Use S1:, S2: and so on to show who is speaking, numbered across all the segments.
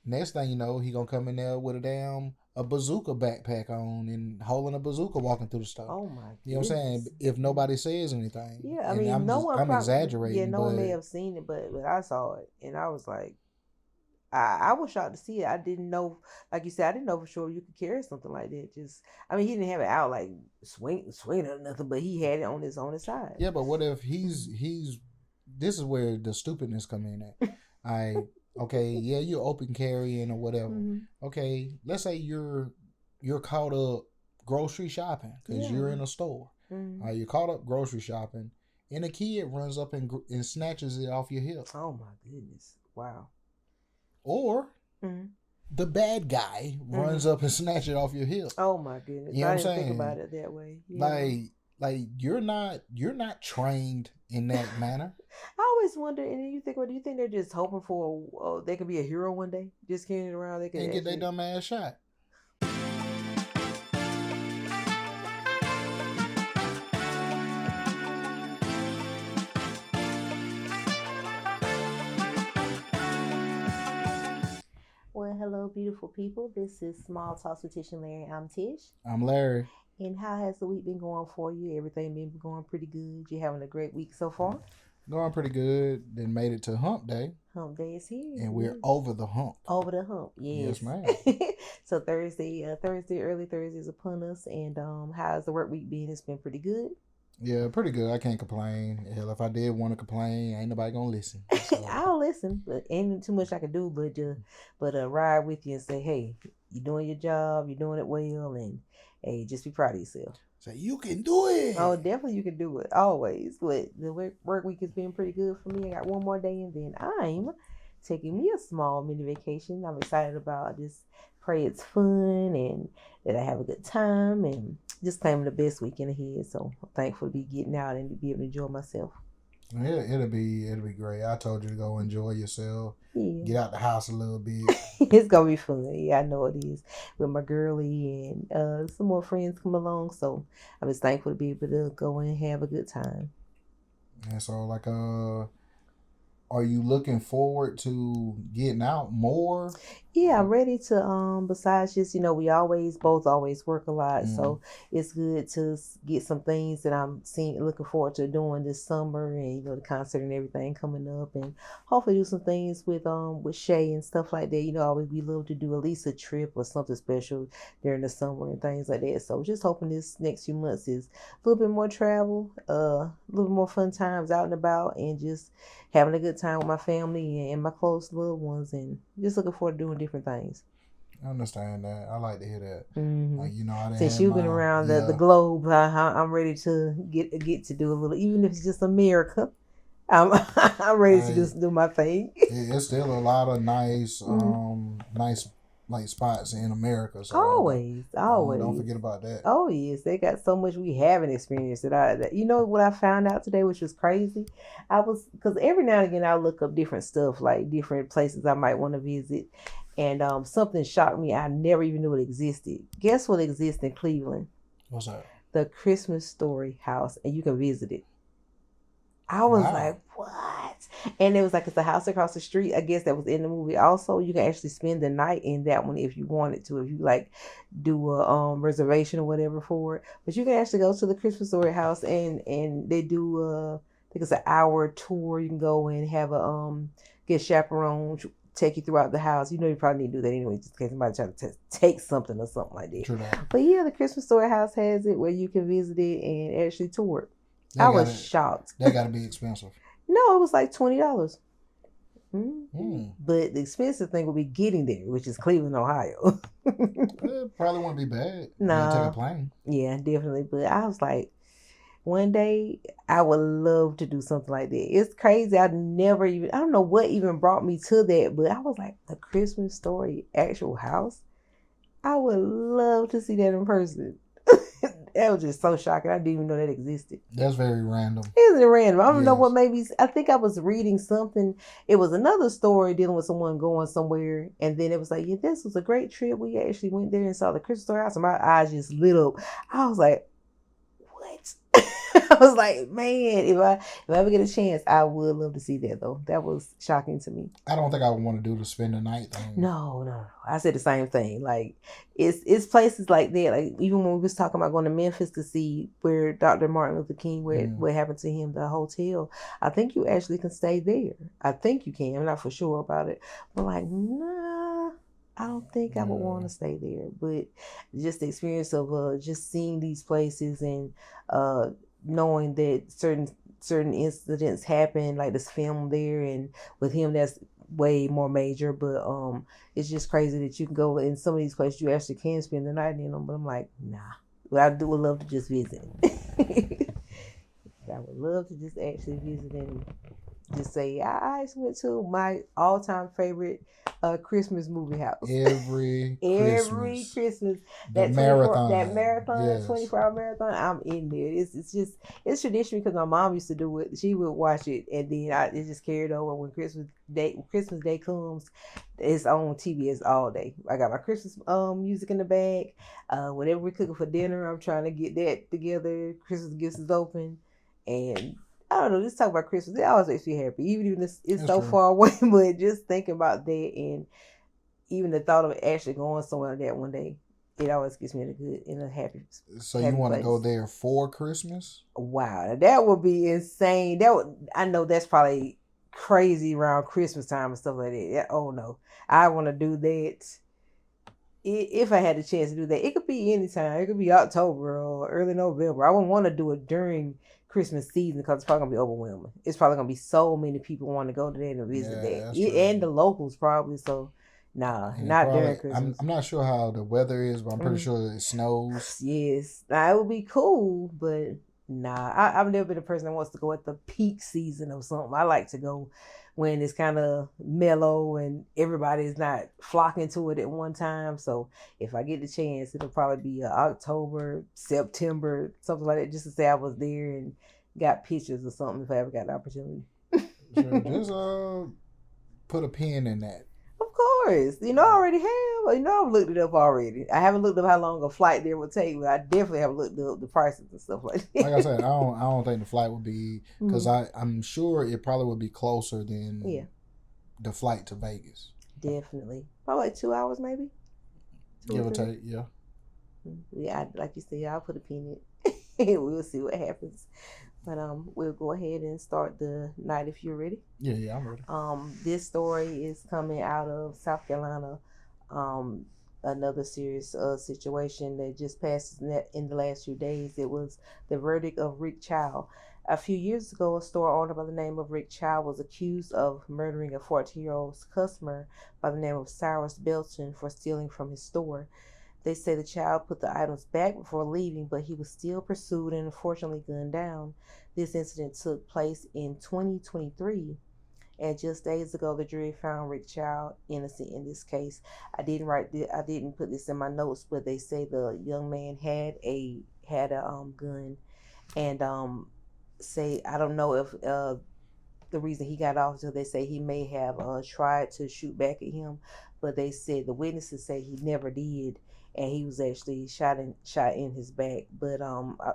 S1: Next thing you know, he gonna come in there with a bazooka backpack on and holding a bazooka walking through the store.
S2: Oh my
S1: You know what I'm saying?
S2: goodness.
S1: If nobody says anything,
S2: Yeah, I
S1: and
S2: mean, no one
S1: I'm
S2: probably, yeah,
S1: exaggerating,
S2: no one may
S1: but
S2: have seen it, but I saw it, and I was like, I was shocked to see it. I didn't know, like you said, I didn't know for sure you could carry something like that. Just, I mean, he didn't have it out like swing or nothing, but he had it on his side.
S1: yeah, but what if he's this is where the stupidness come in at. I okay, yeah, you're open carrying or whatever.
S2: Mm-hmm.
S1: Okay, let's say you're caught up grocery shopping because
S2: Yeah.
S1: you're in a store.
S2: Mm-hmm.
S1: You're caught up grocery shopping, and a kid runs up and snatches it off your hip,
S2: Oh my goodness! Wow.
S1: or
S2: Mm-hmm.
S1: the bad guy
S2: Mm-hmm.
S1: runs up and snatch it off your hip.
S2: Oh my goodness!
S1: You know what
S2: I
S1: I'm
S2: didn't think about
S1: saying?
S2: it that way. Yeah.
S1: Like you're not trained in that manner.
S2: I always wonder, and then you think, well, do you think they're just hoping for they could be a hero one day, just carrying it around? They could
S1: And get their
S2: actually.
S1: dumb ass shot.
S2: Well, hello, beautiful people. This is Small Talks with Tish and Larry. I'm Tish.
S1: I'm Larry.
S2: And how has the week been going for you? Everything been going pretty good? You having a great week so far?
S1: Going pretty good. Then made it to hump day.
S2: Hump day is here.
S1: And we're over the hump.
S2: Over the hump, yes.
S1: Yes, ma'am.
S2: So early Thursday is upon us. And how's the work week been? It's been pretty good.
S1: Yeah, pretty good. I can't complain. Hell, if I did want to complain, ain't nobody gonna listen. So.
S2: I'll listen, but ain't too much I can do but ride with you and say, hey, you're doing your job, you're doing it well, and hey, just be proud of yourself.
S1: Say you can do it.
S2: Oh, definitely you can do it always. But the work week has been pretty good for me. I got one more day, and then I'm taking me a small mini vacation. I'm excited about this. Pray it's fun and that I have a good time and just claiming the best weekend ahead. So I'm thankful to be getting out and to be able to enjoy myself.
S1: Yeah, it'll be great. I told you to go enjoy yourself.
S2: Yeah.
S1: Get out the house a little bit.
S2: It's gonna be fun. Yeah, I know it is. With my girlie and some more friends come along. So I'm just thankful to be able to go and have a good time.
S1: And so like are you looking forward to getting out more?
S2: Yeah, I'm ready to besides just, we both always work a lot. Mm-hmm. So it's good to get some things that I'm looking forward to doing this summer and the concert and everything coming up and hopefully do some things with Shay and stuff like that. We love to do at least a trip or something special during the summer and things like that. So just hoping this next few months is a little bit more travel, a little more fun times out and about and just having a good time with my family and my close loved ones and just looking forward to doing different things.
S1: I understand that. I like to hear that.
S2: Mm-hmm. Since you've been around the globe, I'm ready to get to do a little, even if it's just America. I'm ready to just do my thing.
S1: It's still a lot of nice, nice like spots in America. So
S2: always.
S1: Don't forget about that.
S2: Oh yes, they got so much we haven't experienced. What I found out today, which was crazy. Because every now and again I look up different stuff, like different places I might want to visit, and something shocked me. I never even knew it existed. Guess what exists in Cleveland?
S1: What's that?
S2: The Christmas Story house, and you can visit it. I was like, what? And it was like, it's a house across the street. I guess that was in the movie. Also, you can actually spend the night in that one if you wanted to, if you like do a reservation or whatever for it. But you can actually go to the Christmas Story house and they do I think it's an hour tour. You can go and have get chaperone, take you throughout the house. You probably need to do that anyway, just in case somebody try to take something or something like that.
S1: True that.
S2: But yeah, the Christmas Story house has it where you can visit it and actually tour it. I was shocked.
S1: That got to be expensive.
S2: No, it was like $20. Mm-hmm. But the expensive thing would be getting there, which is Cleveland, Ohio.
S1: It probably wouldn't be bad.
S2: No.
S1: Take a plane.
S2: Yeah, definitely. But I was like, one day I would love to do something like that. It's crazy. I don't know what even brought me to that, but I was like, the Christmas Story actual house. I would love to see that in person. That was just so shocking. I didn't even know that existed.
S1: That's very random.
S2: Isn't it random? I don't know what I think I was reading something. It was another story dealing with someone going somewhere. And then it was like, yeah, this was a great trip. We actually went there and saw the Christmas Story house. And my eyes just lit up. I was like, what? I was like, man, if I ever get a chance, I would love to see that though. That was shocking to me.
S1: I don't think I would want to do the spend the night thing.
S2: No. I said the same thing. Like it's places like that. Like even when we was talking about going to Memphis to see where Dr. Martin Luther King, what happened to him, the hotel. I think you actually can stay there. I think you can. I'm not for sure about it. But like, nah, I don't think I would want to stay there. But just the experience of just seeing these places and knowing that certain incidents happen, like this film there, and with him that's way more major. But it's just crazy that you can go in some of these places you actually can spend the night in them. But I'm like, nah. But I would love to just visit. I would love to just actually visit and just say I just went to my all-time favorite Christmas movie house.
S1: Every
S2: Christmas.
S1: That marathon.
S2: That 24-hour marathon. I'm in there. It's tradition because my mom used to do it. She would watch it, and then it just carried over when Christmas Day comes. It's on TBS all day. I got my Christmas music in the bag. Whatever we're cooking for dinner, I'm trying to get that together. Christmas gifts is open, and I don't know, just talk about Christmas. It always makes me happy. Even it's so true. Far away, but just thinking about that and even the thought of actually going somewhere like that one day, it always gets me in a happy.
S1: So you want to go there for Christmas?
S2: Wow, that would be insane. I know that's probably crazy around Christmas time and stuff like that. Oh no, I want to do that. If I had the chance to do that, it could be anytime. It could be October or early November. I wouldn't want to do it during Christmas season because it's probably gonna be overwhelming. It's probably gonna be so many people want to go to that and visit that, and the locals probably. So, not during Christmas.
S1: I'm not sure how the weather is, but I'm pretty sure it snows.
S2: Yes, now it would be cool, but I've never been a person that wants to go at the peak season of something. I like to go when it's kind of mellow and everybody's not flocking to it at one time. So if I get the chance, it'll probably be October, September, something like that, just to say I was there and got pictures or something if I ever got the opportunity.
S1: Sure, just put a pin in that.
S2: Of course. I already have. I've looked it up already. I haven't looked up how long a flight there would take, but I definitely have looked up the prices and stuff like that.
S1: Like I said, I don't think the flight would be, because I'm sure it probably would be closer than the flight to Vegas.
S2: Definitely. Probably like 2 hours maybe.
S1: Give or take, yeah.
S2: Yeah, like you said, I'll put a pin in it. We'll see what happens. But we'll go ahead and start the night if you're ready.
S1: Yeah, I'm ready.
S2: This story is coming out of South Carolina. Another serious situation that just passed in the last few days. It was the verdict of Rick Chow. A few years ago, a store owner by the name of Rick Chow was accused of murdering a 14-year-old customer by the name of Cyrus Belton for stealing from his store. They say the child put the items back before leaving, but he was still pursued and unfortunately gunned down. This incident took place in 2023, and just days ago, the jury found Rick Chow innocent in this case. I didn't put this in my notes, but they say the young man had a gun, and say I don't know if the reason he got off until they say he may have tried to shoot back at him, but they said the witnesses say he never did. And he was actually shot in his back. But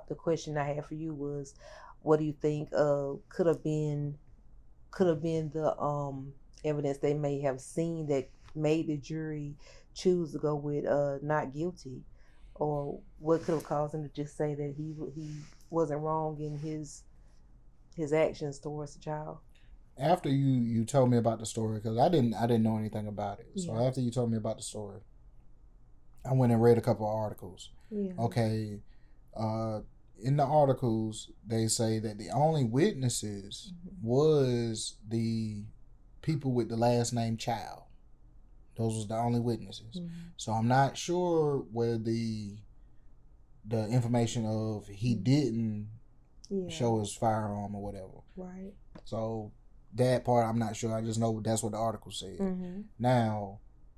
S2: the question I had for you was, what do you think could have been the evidence they may have seen that made the jury choose to go with not guilty, or what could have caused him to just say that he wasn't wrong in his actions towards the child?
S1: After you told me about the story, because I didn't know anything about it. So after you told me about the story, I went and read a couple of articles.
S2: Yeah.
S1: Okay. In the articles, they say that the only witnesses was the people with the last name Chow. Those was the only witnesses. So I'm not sure where the information of he didn't show his firearm or whatever.
S2: Right.
S1: So that part I'm not sure. I just know that's what the article said. Now,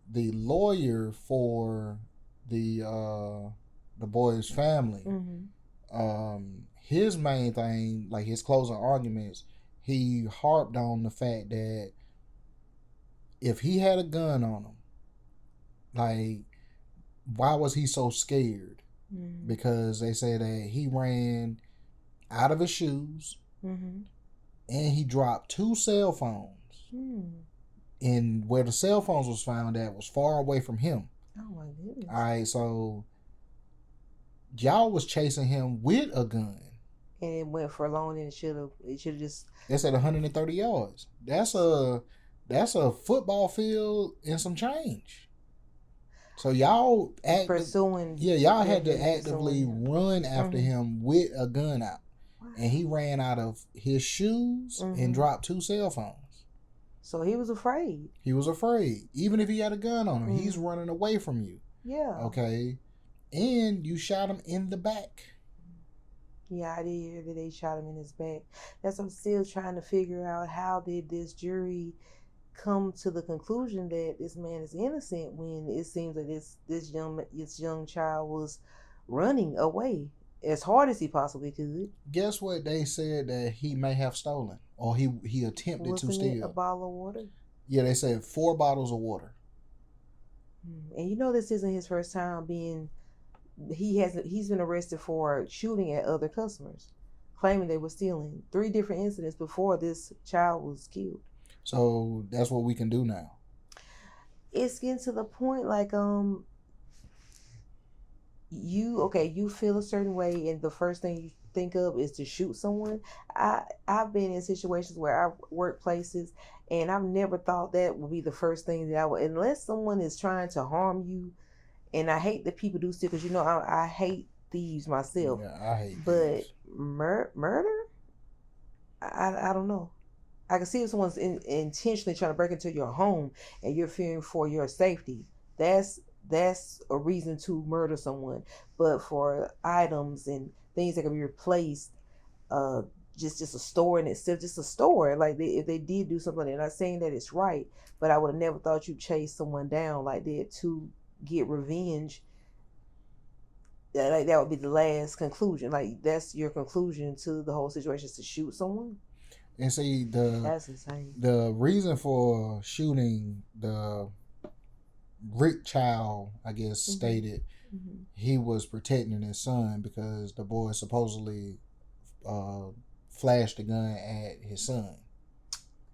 S1: the lawyer for the boy's family, his main thing, like his closing arguments, he harped on the fact that if he had a gun on him, like, why was he so scared? Because they say that he ran out of his shoes, and he dropped 2 cell phones. And where the cell phones was found at was far away from him.
S2: Oh my goodness!
S1: All right, so y'all was chasing him with a gun,
S2: and it went for long, and it should have just.
S1: That's at 130 yards. That's a football field and some change. So y'all
S2: pursuing.
S1: Yeah, y'all had to actively run after him with a gun out. Wow. And he ran out of his shoes and dropped 2 cell phones.
S2: So he was afraid.
S1: He was afraid. Even if he had a gun on him, he's running away from you.
S2: Yeah.
S1: Okay. And you shot him in the back.
S2: Yeah, I did hear that they shot him in his back. That's what I'm still trying to figure out. How did this jury come to the conclusion that this man is innocent when it seems that this young child was running away as hard as he possibly could?
S1: Guess what? They said that he may have stolen, or he attempted to steal.
S2: It a bottle of water?
S1: Yeah, they said 4 bottles of water.
S2: And you know this isn't his first time being. He's been arrested for shooting at other customers, claiming they were stealing. 3 different incidents before this child was killed.
S1: So that's what we can do now.
S2: It's getting to the point like you feel a certain way, and the first thing you think of is to shoot someone. I've been in situations where I've worked places, and I've never thought that would be the first thing that I would, unless someone is trying to harm you. And I hate that people do steal, because I hate thieves myself.
S1: Yeah, I hate
S2: but
S1: thieves.
S2: Murder? I don't know. I can see if someone's intentionally trying to break into your home and you're fearing for your safety. That's a reason to murder someone. But for items and things that can be replaced, just a store in itself, just a store. Like if they did do something, they're not saying that it's right, but I would have never thought you'd chase someone down like that to get revenge. Like that would be the last conclusion. Like that's your conclusion to the whole situation, is to shoot someone.
S1: And see,
S2: that's insane.
S1: The reason for shooting, the Rick Chow, I guess, stated he was protecting his son because the boy supposedly flashed a gun at his son.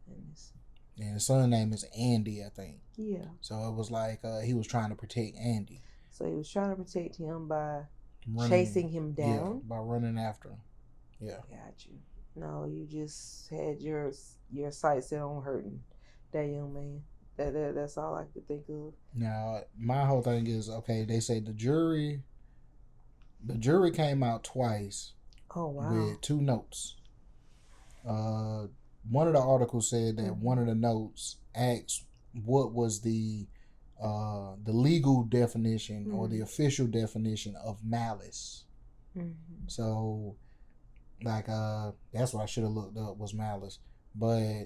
S1: And his son's name is Andy, I think. Yeah. So it was like he was trying to protect Andy.
S2: So he was trying to protect him by chasing him down?
S1: Yeah, by running after him. Yeah.
S2: Got you. No, you just had your sights set on hurting that young man. That's all I could think of.
S1: Now, my whole thing is, okay, they say the jury came out twice.
S2: Oh, wow.
S1: With 2 notes. One of the articles said that one of the notes asked what was the legal definition or the official definition of malice. So, like, that's what I should have looked up, was malice. But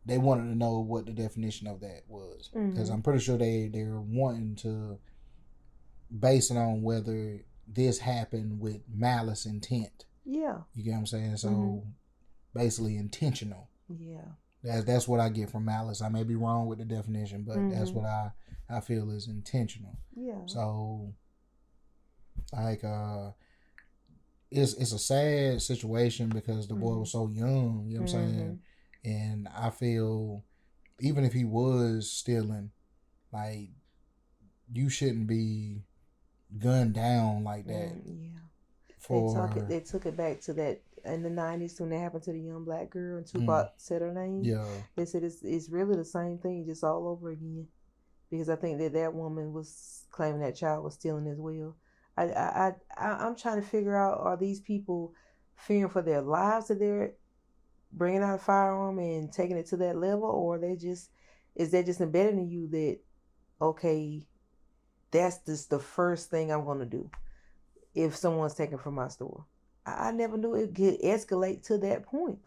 S1: they wanted to know what the definition of that was, because I'm pretty sure they're wanting to base it on whether this happened with malice intent. Yeah. You get what I'm saying? So basically intentional. Yeah. That's what I get from malice. I may be wrong with the definition, but that's what I feel is intentional. Yeah. So like it's a sad situation because the boy was so young, you know what I'm saying? And I feel even if he was stealing, like, you shouldn't be gunned down like that.
S2: Yeah. They took it back to that in the 90s when that happened to the young black girl and Tupac said her name. Yeah. They said it's really the same thing, just all over again. Because I think that woman was claiming that child was stealing as well. I'm trying to figure out, are these people fearing for their lives that they're bringing out a firearm and taking it to that level, or is that just embedded in you that, okay, that's just the first thing I'm going to do if someone's taking from my store? I never knew it could escalate to that point.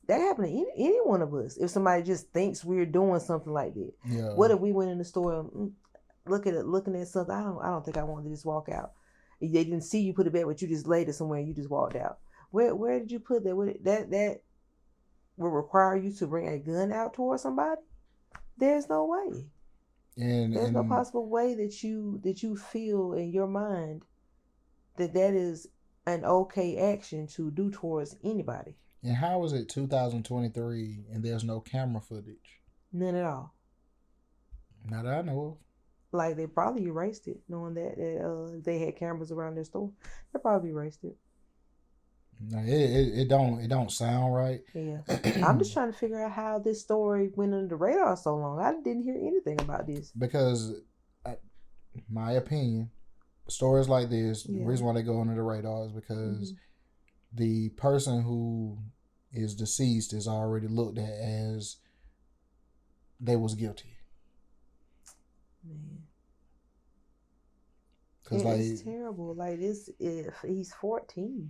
S2: That happened to any one of us. If somebody just thinks we're doing something like that. Yeah. What if we went in the store and looking at something? I don't think I want to just walk out. They didn't see you put it back, but you just laid it somewhere and you just walked out. Where did you put that? That will require you to bring a gun out towards somebody? There's no way. There's no possible way that you feel in your mind that is an okay action to do towards anybody.
S1: And how is it 2023 and there's no camera footage?
S2: None at all.
S1: Not that I know of.
S2: Like they probably erased it, knowing that if they had cameras around their store, they probably erased it.
S1: No, it don't sound right.
S2: Yeah, I'm just trying to figure out how this story went under the radar so long. I didn't hear anything about this.
S1: Because, my opinion, stories like this, the reason why they go under the radar is because the person who is deceased is already looked at as they was guilty.
S2: Man,
S1: Cause
S2: it's terrible. Like this, if he's 14,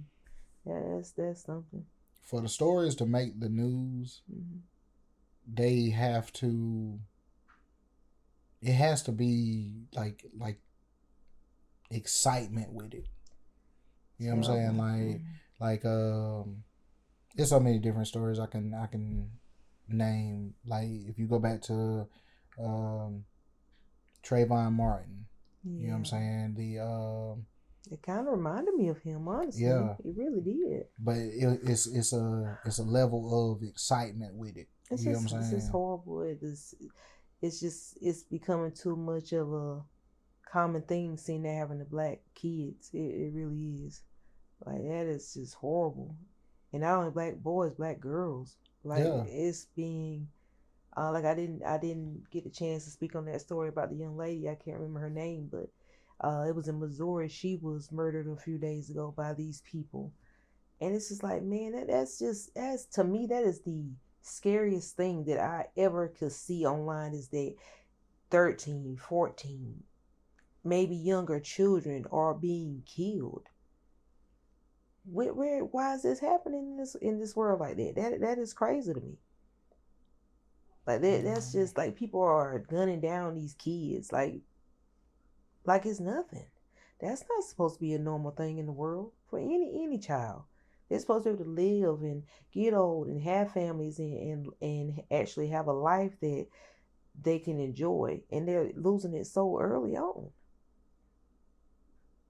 S2: that's something.
S1: For the stories to make the news, they have to. It has to be like excitement with it. You know what I'm saying? Like there's so many different stories I can name. Like if you go back to Trayvon Martin, you know what I'm saying?
S2: It kind of reminded me of him, honestly. Yeah, it really did.
S1: But it's a level of excitement with it.
S2: It's
S1: you
S2: just,
S1: know what I'm saying?
S2: It's just horrible. It's becoming too much of a common thing seeing that having the black kids. It really is. Like that is just horrible. And not only black boys, black girls. Like it's being like I didn't get a chance to speak on that story about the young lady. I can't remember her name, but it was in Missouri. She was murdered a few days ago by these people. And it's just like, man, that's to me, that is the scariest thing that I ever could see online, is that 13, 14, maybe younger children are being killed. Why is this happening in this world like that? That is crazy to me. Like that's just like people are gunning down these kids like it's nothing. That's not supposed to be a normal thing in the world for any child. They're supposed to be able to live and get old and have families and actually have a life that they can enjoy, and they're losing it so early on.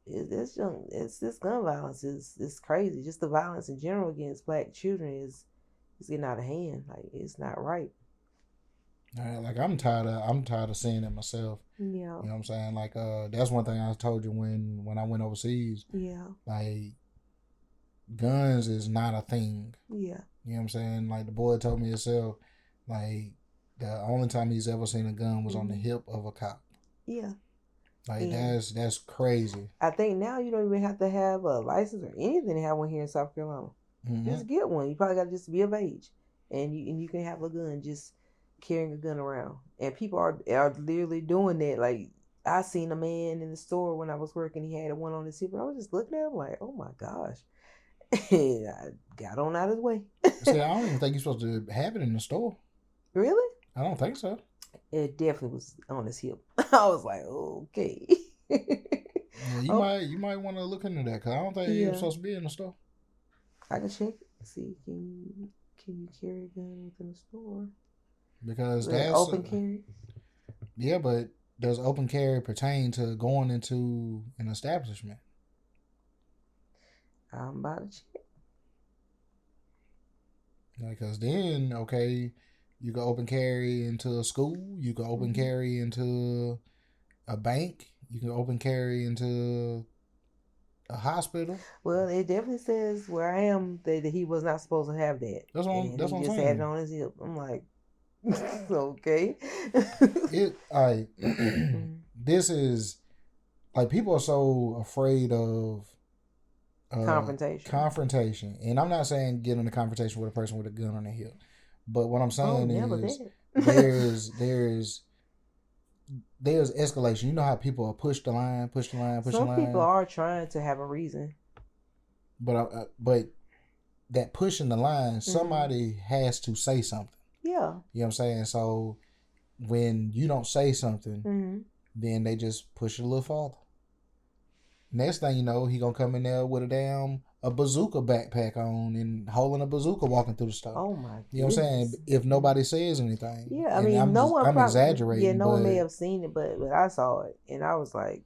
S2: This gun violence is crazy. Just the violence in general against black children is getting out of hand. Like it's not right.
S1: Like I'm tired of seeing it myself.
S2: Yeah.
S1: You know what I'm saying? Like that's one thing I told you when I went overseas.
S2: Yeah.
S1: Like guns is not a thing.
S2: Yeah.
S1: You know what I'm saying? Like the boy told me himself, like the only time he's ever seen a gun was on the hip of a cop.
S2: Yeah.
S1: Like that's crazy.
S2: I think now you don't even have to have a license or anything to have one here in South Carolina. Just get one. You probably got to just be of age, and you can have a gun. Just carrying a gun around, and people are literally doing that. Like I seen a man in the store when I was working. He had one on his hip, and I was just looking at him like, oh my gosh. I got on out of the way.
S1: See, I don't even think you're supposed to have it in the store.
S2: Really?
S1: I don't think so.
S2: It definitely was on his hip. I was like, okay.
S1: Yeah, you might want to look into that, because I don't think you're supposed to be in the store.
S2: I can check. See, can you carry a gun within the store?
S1: Because that's
S2: open carry.
S1: Yeah, but does open carry pertain to going into an establishment?
S2: I'm about to check.
S1: Because then, okay, you can open carry into a school. You can open carry into a bank. You can open carry into a hospital.
S2: Well, it definitely says where I am that he was not supposed to have that.
S1: That's what I'm saying.
S2: He just had it on his hip. I'm like, okay.
S1: This is like, people are so afraid of confrontation, and I'm not saying get in a confrontation with a person with a gun on their hip, but what I'm saying is there's escalation. You know how people are push the line. Some
S2: people are trying to have a reason,
S1: but that pushing the line, somebody has to say something.
S2: Yeah,
S1: you know what I'm saying. So when you don't say something, then they just push it a little farther. Next thing you know, he gonna come in there with a bazooka backpack on and holding a bazooka walking through the store.
S2: Oh my goodness.
S1: You know what I'm saying? If nobody says anything.
S2: Yeah, I mean, I'm exaggerating. Yeah, no one may
S1: have
S2: seen it, but I saw it and I was like,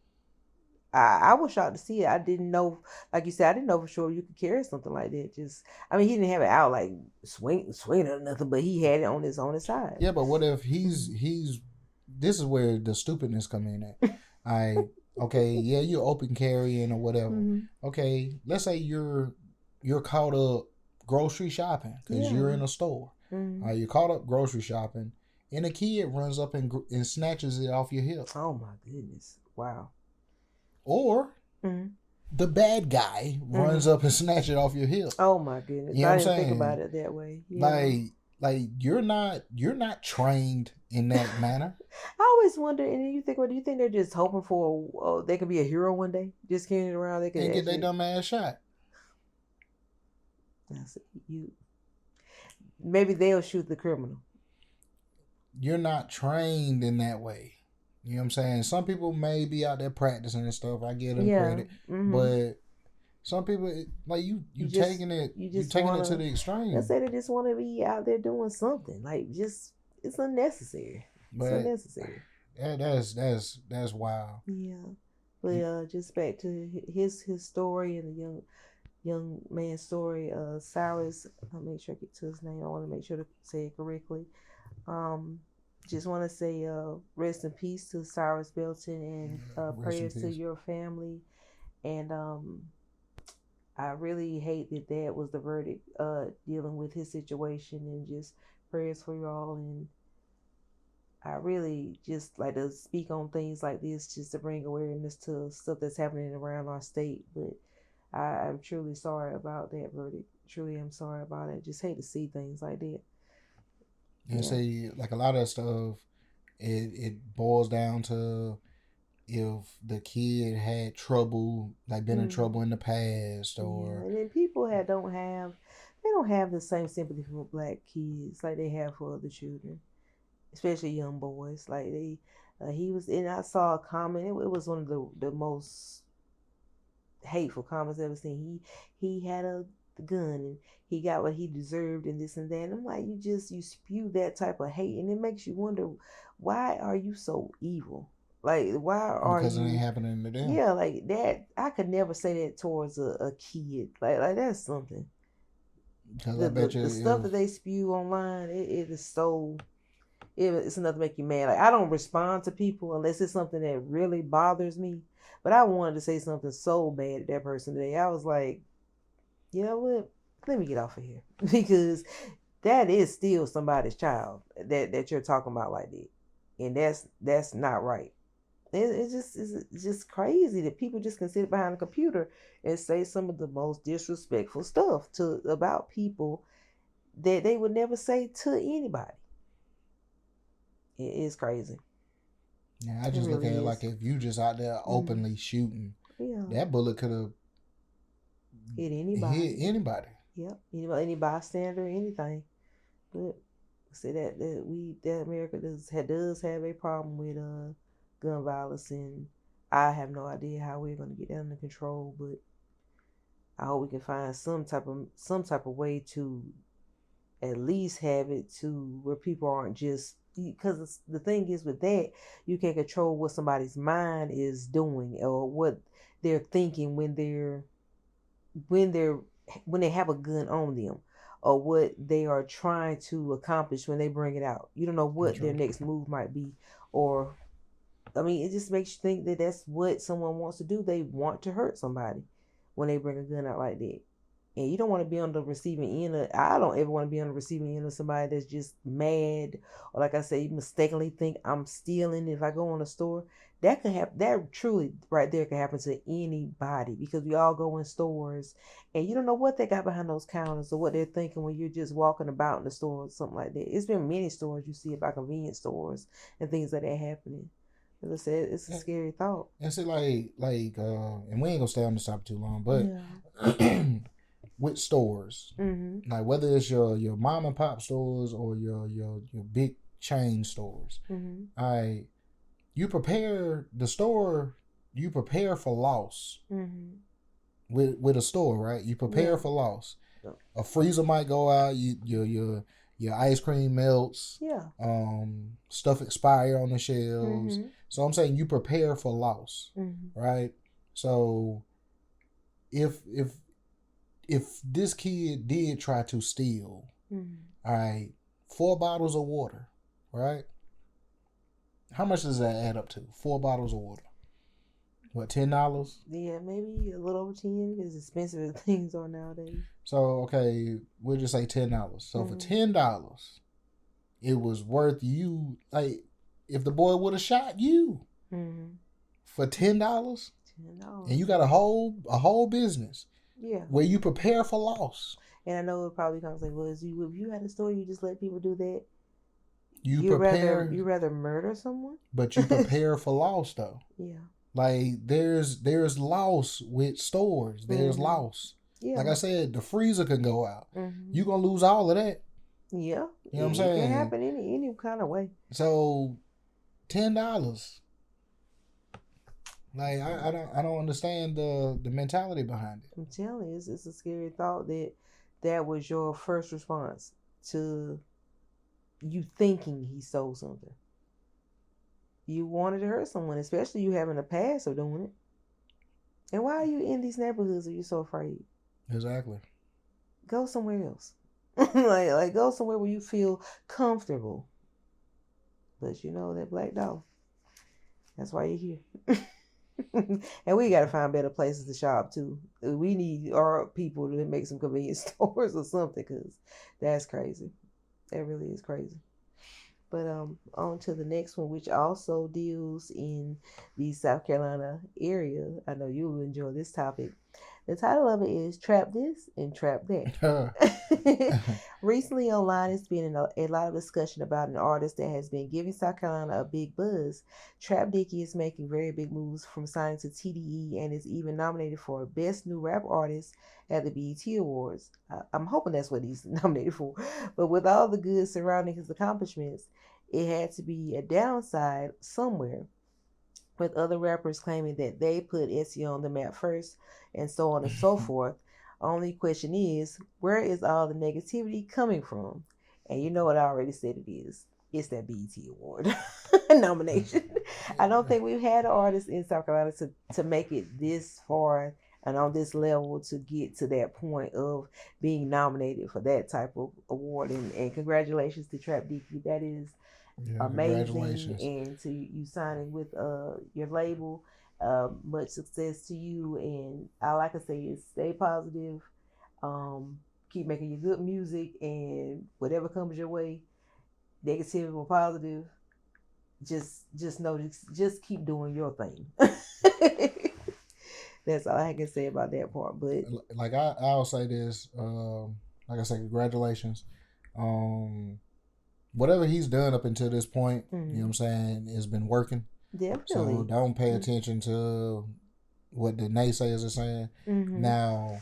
S2: I was shocked to see it. I didn't know, like you said, I didn't know for sure you could carry something like that. Just, I mean, he didn't have it out like swing or nothing, but he had it on his side.
S1: Yeah, but what if he's this is where the stupidness come in at. Okay, yeah, you're open carrying or whatever. Okay, let's say you're caught up grocery shopping because you're in a store. You're caught up grocery shopping, and a kid runs up and snatches it off your hip.
S2: Oh my goodness! Wow.
S1: Or the bad guy runs up and snatch it off your hip.
S2: Oh my goodness!
S1: You know
S2: I
S1: what I'm
S2: didn't
S1: saying?
S2: think about it that way. Yeah.
S1: Like you're not trained in that manner.
S2: I always wonder, and you think, what do you think they're just hoping for? They could be a hero one day, just carrying it around. They could
S1: and get their dumb ass shot.
S2: Maybe they'll shoot the criminal.
S1: You're not trained in that way. You know what I'm saying? Some people may be out there practicing and stuff. I give them credit, but some people like you taking it to the extreme.
S2: Let's say they just want to be out there doing something. Like it's unnecessary. It's unnecessary.
S1: Yeah, that's wild.
S2: Yeah, but just back to his story and the young man's story. Cyrus. I'll make sure I get to his name. I want to make sure to say it correctly. Just want to say rest in peace to Cyrus Belton and prayers to your family. And I really hate that was the verdict dealing with his situation, and just prayers for you all. And I really just like to speak on things like this just to bring awareness to stuff that's happening around our state. But I'm truly sorry about that verdict. Truly, I'm sorry about it. Just hate to see things like that.
S1: And say like a lot of stuff, it boils down to if the kid had trouble, like been in trouble in the past, or
S2: and then people don't have the same sympathy for black kids like they have for other children, especially young boys. Like he was, and I saw a comment. It was one of the most hateful comments I've ever seen. He had a gun and he got what he deserved and this and that. And I'm like, you spew that type of hate, and it makes you wonder, why are you so evil? Like, why are
S1: because it ain't happening to them?
S2: Yeah, like that. I could never say that towards a kid. Like that's something. Because I bet you the stuff that they spew online, it is so. It's enough to make you mad. Like, I don't respond to people unless it's something that really bothers me. But I wanted to say something so bad to that person today. I was like, you know what? Let me get off of here, because that is still somebody's child that you're talking about like that, and that's not right. It's just crazy that people just can sit behind a computer and say some of the most disrespectful stuff about people that they would never say to anybody. It is crazy.
S1: Yeah, I just look at it like, if you just out there openly shooting, that bullet could have
S2: hit anybody. Yep, any bystander, anything. But say that America does have a problem with gun violence, and I have no idea how we're going to get that under control. But I hope we can find some type of way to at least have it to where people aren't just, because the thing is with that, you can't control what somebody's mind is doing or what they're thinking when they have a gun on them, or what they are trying to accomplish when they bring it out. You don't know what their next move might be, or I mean, it just makes you think that that's what someone wants to do. They want to hurt somebody when they bring a gun out like that. And you don't want to be on the receiving end I don't ever want to be on the receiving end of somebody that's just mad, or like I say, mistakenly think I'm stealing. If I go in a store, that could happen. That truly right there can happen to anybody, because we all go in stores and you don't know what they got behind those counters or what they're thinking when you're just walking about in the store or something like that. It's been many stores you see about convenience stores and things like that happening. As I said, it's a scary thought.
S1: And so and we ain't gonna stay on this topic too long, but with stores, like whether it's your mom and pop stores or your big chain stores, you prepare for loss. With a store, right? You prepare for loss. A freezer might go out. Your ice cream melts. Stuff expire on the shelves. So I'm saying you prepare for loss, right? So if this kid did try to steal, all right, 4 bottles of water, right? How much does that add up to? 4 bottles of water. What, $10?
S2: Yeah, maybe a little over 10. As expensive as things are nowadays.
S1: So okay, we'll just say $10. So for $10, it was worth you. Like, if the boy would have shot you for $10, and you got a whole business,
S2: yeah,
S1: where you prepare for loss.
S2: And I know it probably comes like, well, if you had a store, you just let people do that.
S1: You prepare.
S2: You rather murder someone,
S1: but you prepare for loss though.
S2: Yeah.
S1: Like there's loss with stores. There's loss. Yeah. Like I said, the freezer can go out. You gonna lose all of that.
S2: Yeah.
S1: You know what I'm saying?
S2: It can happen any kind of way.
S1: So $10. Like I don't understand the mentality behind it.
S2: I'm telling you, it's a scary thought that was your first response to you thinking he stole something. You wanted to hurt someone, especially you having a past of doing it. And why are you in these neighborhoods if you're so afraid?
S1: Exactly.
S2: Go somewhere else. like go somewhere where you feel comfortable. But you know that black dog. That's why you're here. And we got to find better places to shop too. We need our people to make some convenience stores or something, because that's crazy. That really is crazy. But on to the next one, which also deals in the South Carolina area. I know you will enjoy this topic. The title of it is Trap This and Trap That. Recently online, it's been a lot of discussion about an artist that has been giving South Carolina a big buzz. Trap Dickey is making very big moves from signing to TDE and is even nominated for Best New Rap Artist at the BET Awards. I'm hoping that's what he's nominated for. But with all the good surrounding his accomplishments, it had to be a downside somewhere, with other rappers claiming that they put SEO on the map first and so on and so forth. Only question is, where is all the negativity coming from? And you know what I already said it is. It's that BET Award nomination. I don't think we've had an artist in South Carolina to make it this far and on this level to get to that point of being nominated for that type of award. And congratulations to Trap Dickey. That is amazing. And to you signing with your label. Much success to you, and all I can say is stay positive, keep making your good music, and whatever comes your way, negative or positive, just know, just keep doing your thing. That's all I can say about that part. But
S1: like I'll say this, like I said, congratulations. Whatever he's done up until this point, you know what I'm saying, has been working.
S2: Definitely.
S1: So don't pay attention to what the naysayers are saying. Now,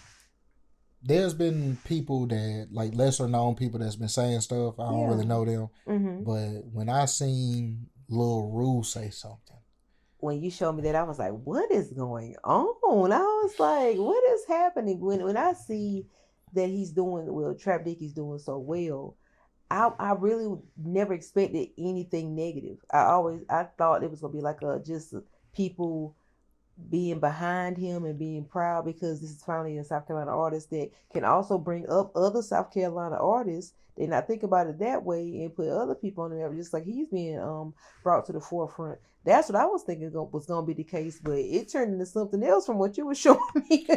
S1: there's been people that, like lesser known people that's been saying stuff. I don't really know them. But when I seen Lil Rue say something,
S2: when you showed me that, I was like, what is going on? I was like, what is happening? When I see that he's doing well, Trap Dickey's doing so well, I really never expected anything negative. I thought it was gonna be like just people being behind him and being proud, because this is finally a South Carolina artist that can also bring up other South Carolina artists. They not think about it that way and put other people on the map, just like he's being brought to the forefront. That's what I was thinking was gonna be the case, but it turned into something else from what you were showing me.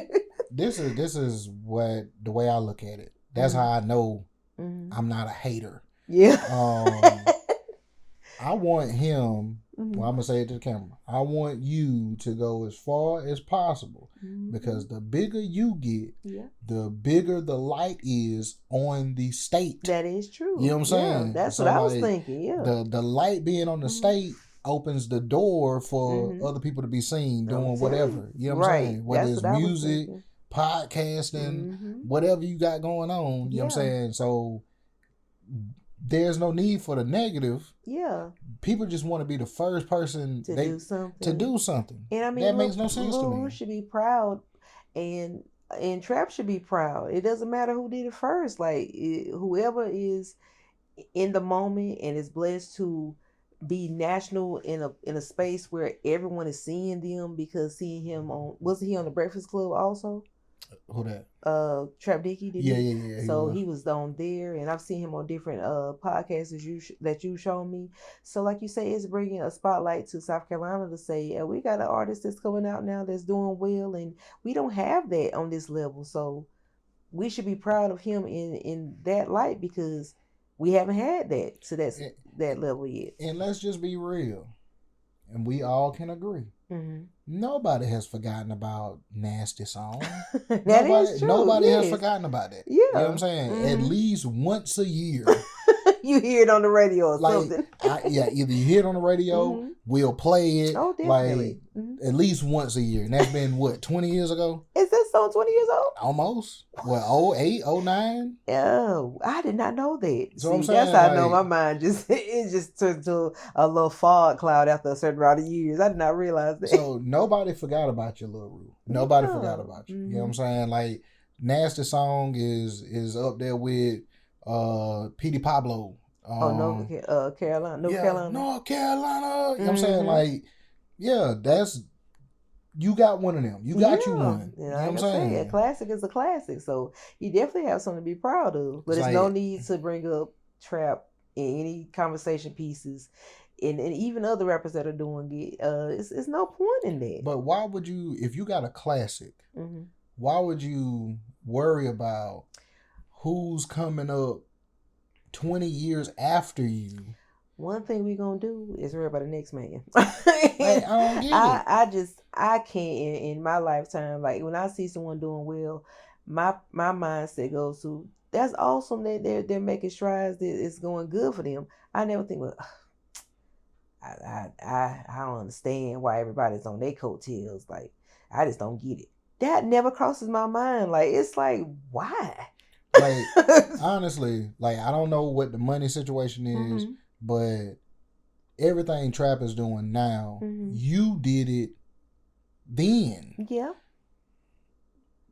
S1: This is what the way I look at it. That's how I know I'm not a hater.
S2: Yeah.
S1: I want him, well, I'm going to say it to the camera, I want you to go as far as possible, because the bigger you get, the bigger the light is on the state.
S2: That is true.
S1: You know what I'm saying?
S2: Yeah, that's what I was thinking,
S1: The light being on the state opens the door for other people to be seen doing whatever. You know what I'm saying? Whether it's music, podcasting, whatever you got going on. You know what I'm saying? So there's no need for the negative.
S2: Yeah.
S1: People just want to be the first person
S2: to do something.
S1: And I mean, that makes no sense to me.
S2: Lil should be proud, and Trap should be proud. It doesn't matter who did it first. Like whoever is in the moment and is blessed to be national in a space where everyone is seeing them, because seeing him on, wasn't he on the Breakfast Club also?
S1: Who that?
S2: Trap Dickey, did
S1: Yeah,
S2: he?
S1: yeah, yeah.
S2: So he was on there, and I've seen him on different podcasts that you shown me. So like you say, it's bringing a spotlight to South Carolina to say, we got an artist that's coming out now that's doing well, and we don't have that on this level. So we should be proud of him in that light, because we haven't had that to that level yet.
S1: And let's just be real, and we all can agree. Mm-hmm. Nobody has forgotten about Nasty Song. Nobody has forgotten about it.
S2: Yeah.
S1: You know what I'm saying? Mm-hmm. At least once a year.
S2: You hear it on the radio or something.
S1: Either you hear it on the radio, mm-hmm. we'll play it.
S2: Oh, definitely.
S1: At least once a year. And that's been, 20 years ago?
S2: Is that song 20 years old?
S1: Almost. 08, 09?
S2: Oh, I did not know that.
S1: So I'm saying,
S2: that's how I know my mind it just turned to a little fog cloud after a certain amount of years. I did not realize that.
S1: So nobody forgot about you, Lil Rue. Nobody forgot about you. Mm-hmm. You know what I'm saying? Like, Nasty Song is up there with P.D. Pablo.
S2: Carolina. North Carolina.
S1: North Carolina. You know what I'm saying? Like, yeah, you got one of them. You got you one. You know what I'm saying?
S2: A classic is a classic. So you definitely have something to be proud of. But there's no need to bring up trap in any conversation pieces. And even other rappers that are doing it, it's no point in that.
S1: But why would you, if you got a classic, mm-hmm. why would you worry about who's coming up 20 years after you?
S2: One thing we gonna do is worry about the next man.
S1: Like, I don't get it.
S2: I can't in my lifetime. Like, when I see someone doing well, my mindset goes to, that's awesome that they're making strides, that it's going good for them. I never think, well, I don't understand why everybody's on their coattails. Like, I just don't get it. That never crosses my mind. Like, it's like, why?
S1: Like, honestly, like, I don't know what the money situation is, mm-hmm. but everything Trap is doing now, mm-hmm. you did it then.
S2: Yeah.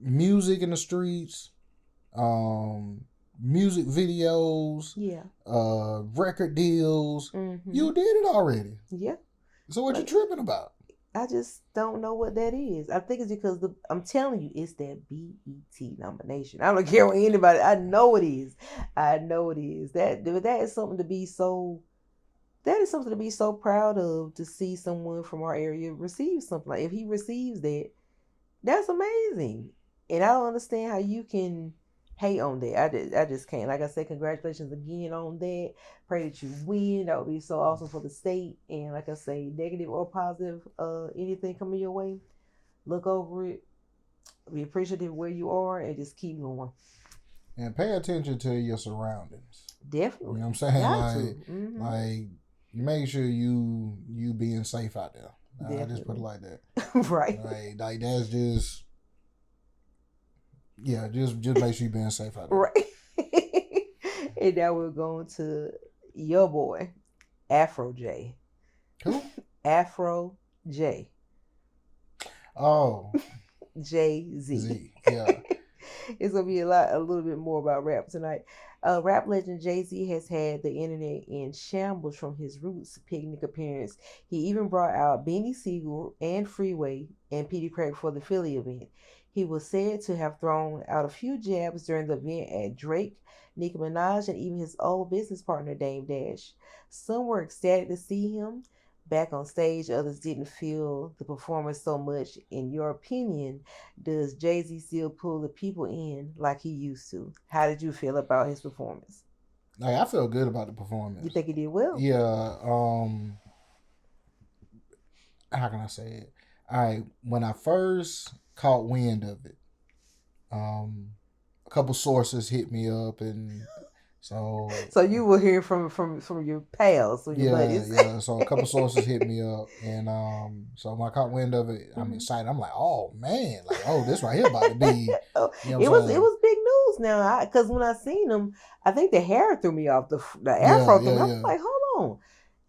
S1: Music in the streets, music videos,
S2: yeah,
S1: record deals. Mm-hmm. You did it already.
S2: Yeah.
S1: So what you tripping about?
S2: I just don't know what that is. I think it's because I'm telling you, it's that BET nomination. I don't care what anybody. I know it is. That is something to be so. That is something to be so proud of, to see someone from our area receive something. Like, if he receives that, that's amazing. And I don't understand how you can hate on that. I just can't. Like I said, congratulations again on that. Pray that you win. That would be so awesome for the state. And like I say, negative or positive, anything coming your way, look over it, be appreciative of where you are, and just keep going.
S1: And pay attention to your surroundings.
S2: Definitely.
S1: You know what I'm saying? Like, make sure you being safe out there. I just put it like that.
S2: Right.
S1: Like that's just. Yeah, just make sure you're being safe out there.
S2: Right. And now we're going to your boy, Afro J.
S1: Who?
S2: Afro J.
S1: Oh.
S2: Jay-Z.
S1: Yeah.
S2: It's going to be a little bit more about rap tonight. Rap legend Jay-Z has had the internet in shambles from his Roots picnic appearance. He even brought out Beanie Siegel and Freeway and Petey Craig for the Philly event. He was said to have thrown out a few jabs during the event at Drake, Nicki Minaj, and even his old business partner, Dame Dash. Some were ecstatic to see him back on stage. Others didn't feel the performance so much. In your opinion, does Jay-Z still pull the people in like he used to? How did you feel about his performance?
S1: Like, I feel good about the performance.
S2: You think he did well?
S1: Yeah. How can I say it? All right. When I first caught wind of it, a couple sources hit me up, and so
S2: you will hear from your pals, or your buddies.
S1: Yeah. So a couple sources hit me up, and so when I caught wind of it, I'm excited. I'm like, oh man, like, oh, this right here about to be. You know,
S2: it was big news now, because when I seen him, I think the hair threw me off, the afro threw me. I was like, hold on,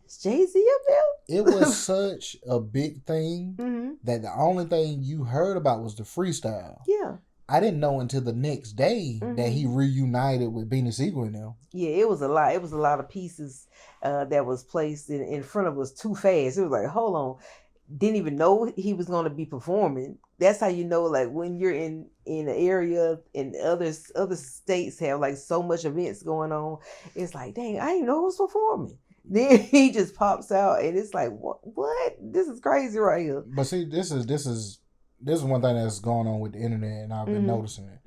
S2: is Jay-Z up there?
S1: It was such a big thing that the only thing you heard about was the freestyle.
S2: Yeah.
S1: I didn't know until the next day that he reunited with Beanie Siegel now.
S2: Yeah, it was a lot. It was a lot of pieces that was placed in front of us too fast. It was like, hold on, didn't even know he was going to be performing. That's how you know, like when you're in an area and other states have like so much events going on. It's like, dang, I didn't even know who was performing. Then he just pops out, and it's like, what? This is crazy right here.
S1: But see, this is one thing that's going on with the internet, and I've been noticing it.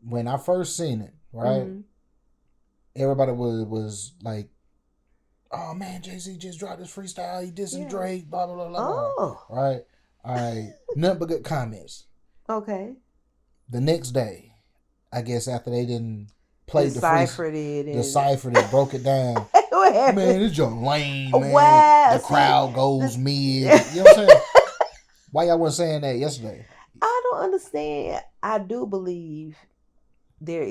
S1: When I first seen it, right, everybody was like, "Oh man, Jay-Z just dropped his freestyle. He dissing Drake, blah blah blah blah." Right? All right, nothing but good comments.
S2: Okay.
S1: The next day, I guess after they didn't play
S2: deciphered
S1: it, broke it down.
S2: What happened?
S1: Man, this joke lame, man.
S2: Wow,
S1: the crowd goes mid. You know what I'm saying? Why y'all wasn't saying that yesterday?
S2: I don't understand. I do believe there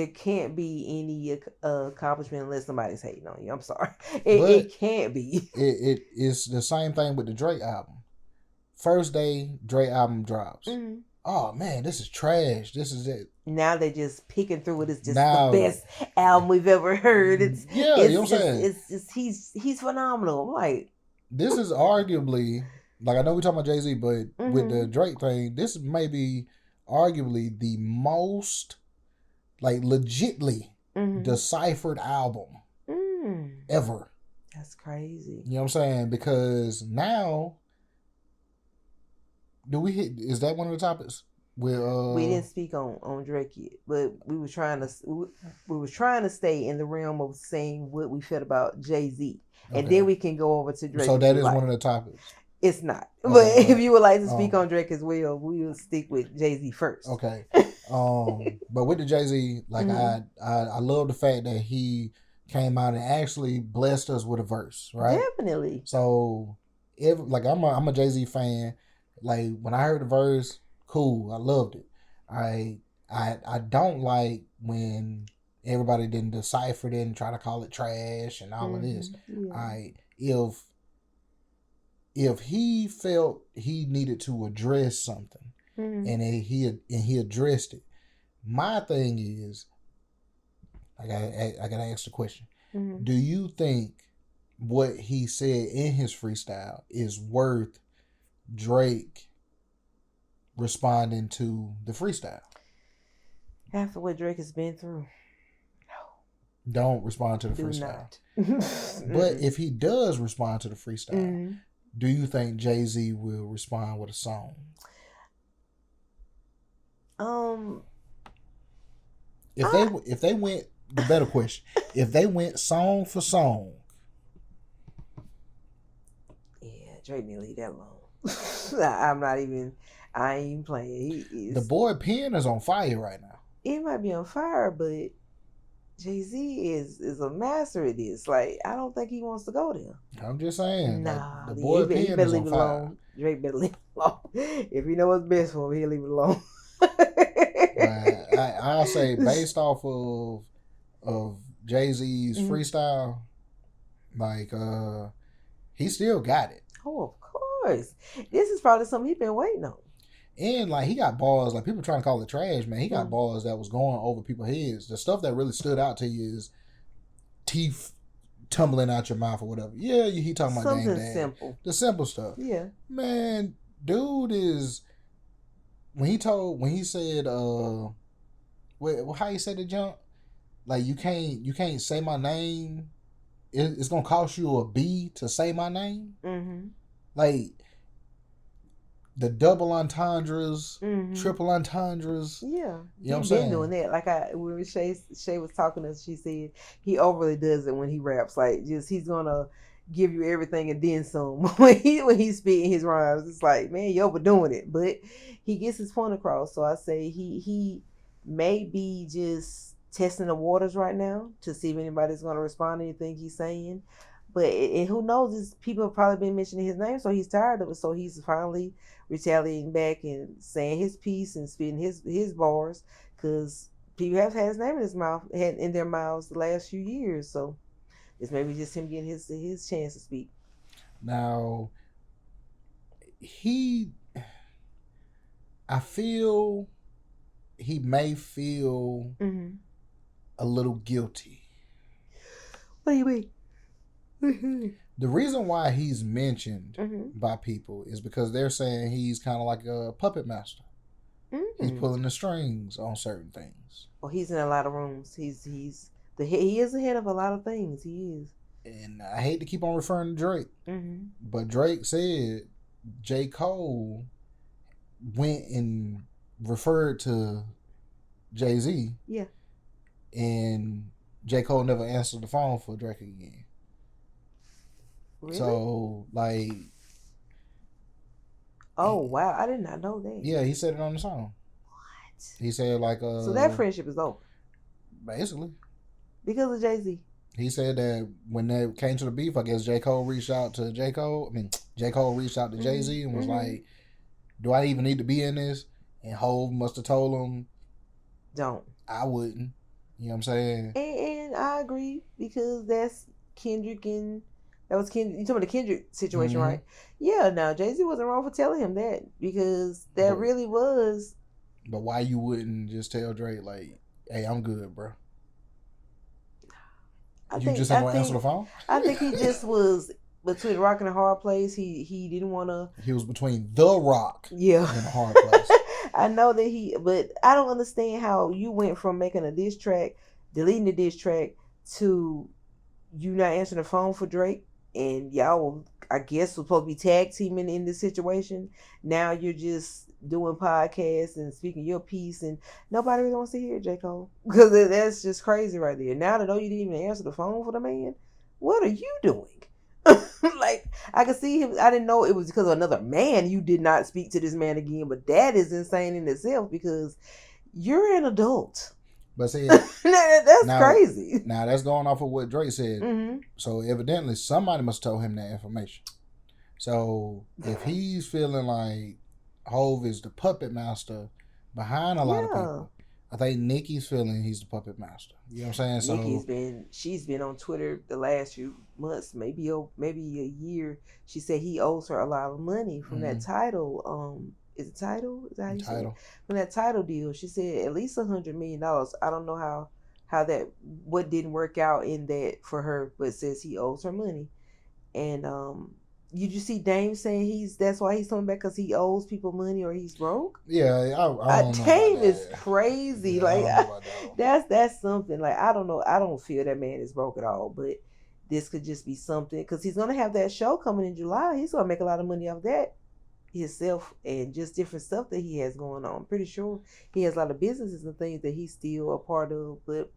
S2: can't be any accomplishment unless somebody's hating on you. I'm sorry. It can't be.
S1: It's the same thing with the Drake album. First day, Drake album drops. Oh man, this is trash. This is it.
S2: Now they're just picking through it. It's just the best album we've ever heard. You know what I'm saying? It's just he's phenomenal. I'm like,
S1: this is arguably, like, I know we're talking about Jay-Z, but with the Drake thing, this may be arguably the most, like, legitly deciphered album ever.
S2: That's crazy.
S1: You know what I'm saying? Because now, is that one of the topics?
S2: We didn't speak on Drake yet, but we were trying to stay in the realm of saying what we felt about Jay-Z, and then we can go over to Drake.
S1: So that is one of the topics.
S2: It's not, but if you would like to speak on Drake as well, we will stick with Jay-Z first.
S1: Okay. But with the Jay-Z, like I love the fact that he came out and actually blessed us with a verse, right?
S2: Definitely.
S1: So I'm a Jay-Z fan. Like when I heard the verse, cool, I loved it. I don't like when everybody didn't decipher it and try to call it trash and all of this. Yeah. If he felt he needed to address something and he addressed it, my thing is, I gotta ask the question: do you think what he said in his freestyle is worth Drake responding to the freestyle?
S2: After what Drake has been through, no.
S1: Don't respond to the freestyle. But if he does respond to the freestyle, do you think Jay-Z will respond with a song? If they went, the better question, if they went song for song.
S2: Yeah, Drake need to leave that alone. I ain't even playing.
S1: The boy pen is on fire right now.
S2: It might be on fire, but Jay-Z is a master at this. Like, I don't think he wants to go there.
S1: I'm just saying.
S2: Nah,
S1: the boy pen is on fire.
S2: Alone. Drake better leave it alone. If he know what's best for him, he'll leave it alone.
S1: I'll say based off of Jay-Z's freestyle, like he still got it.
S2: Oh, of course. This is probably something he's been waiting on.
S1: And like he got bars, like people trying to call it trash, man. He got bars that was going over people's heads. The stuff that really stood out to you is teeth tumbling out your mouth or whatever. Yeah, he talking about
S2: something
S1: dang
S2: simple.
S1: The simple stuff.
S2: Yeah.
S1: Man, dude is when he said how he said the jump, like you can't say my name. It's gonna cost you a B to say my name. Like the double entendres, triple entendres.
S2: Yeah,
S1: you know
S2: what I'm
S1: saying?
S2: Doing that. Like when Shay was talking to us, she said he overly does it when he raps. Like just he's gonna give you everything and then some. when he's spitting his rhymes, it's like, man, you overdoing it. But he gets his point across. So I say he may be just testing the waters right now to see if anybody's gonna respond to anything he's saying. But and who knows? People have probably been mentioning his name, so he's tired of it. So he's finally retaliating back and saying his piece and spitting his bars, because people have had his name in their mouths the last few years. So it's maybe just him getting his chance to speak.
S1: Now he I feel he may feel a little guilty.
S2: What do you mean?
S1: The reason why he's mentioned by people is because they're saying he's kind of like a puppet master. He's pulling the strings on certain things.
S2: Well, he's in a lot of rooms. He is the head of a lot of things. He is.
S1: And I hate to keep on referring to Drake, but Drake said J. Cole went and referred to Jay-Z.
S2: Yeah.
S1: And J. Cole never answered the phone for Drake again.
S2: Really?
S1: So, like...
S2: Oh, wow. I did not know that.
S1: Yeah, he said it on the song.
S2: What?
S1: He said, like...
S2: so that friendship is over?
S1: Basically.
S2: Because of Jay-Z?
S1: He said that when they came to the beef, I guess J. Cole reached out to J. Cole. I mean, J. Cole reached out to Jay-Z and was like, do I even need to be in this? And Hov must have told him,
S2: don't.
S1: I wouldn't. You know what I'm saying?
S2: And I agree, because that's Kendrick and... That was Kendrick. You talking about the Kendrick situation, right? Yeah, now Jay-Z wasn't wrong for telling him that, because that really was...
S1: But why you wouldn't just tell Drake, like, hey, I'm good, bro? You just ain't gonna answer the phone?
S2: I think he just was between a rock and a hard place. He didn't want to...
S1: He was between the rock and a hard place.
S2: I know that but I don't understand how you went from making a diss track, deleting the diss track, to you not answering the phone for Drake, and y'all, I guess, was supposed to be tag teaming in this situation. Now you're just doing podcasts and speaking your piece, and nobody really wants to hear it, J. Cole, because that's just crazy right there. Now that you didn't even answer the phone for the man, what are you doing? Like, I could see him. I didn't know it was because of another man you did not speak to this man again, but that is insane in itself, because you're an adult.
S1: But see,
S2: that's crazy.
S1: Now that's going off of what Drake said. So evidently somebody must have told him that information. So if he's feeling like Hov is the puppet master behind a lot of people, I think Nicki's feeling he's the puppet master. You know what I'm saying?
S2: She's been on Twitter the last few months, maybe a year. She said he owes her a lot of money from that title. Is it title? Is that how you say it? From that title deal. She said at least $100 million. I don't know what didn't work out in that for her, but says he owes her money. And you just see Dame saying that's why he's coming back, because he owes people money or he's broke.
S1: Yeah, I don't know.
S2: Dame is crazy. Yeah, like that's something. Like, I don't know. I don't feel that man is broke at all. But this could just be something, because he's gonna have that show coming in July. He's gonna make a lot of money off that himself, and just different stuff that he has going on. I'm pretty sure he has a lot of businesses and things that he's still a part of. But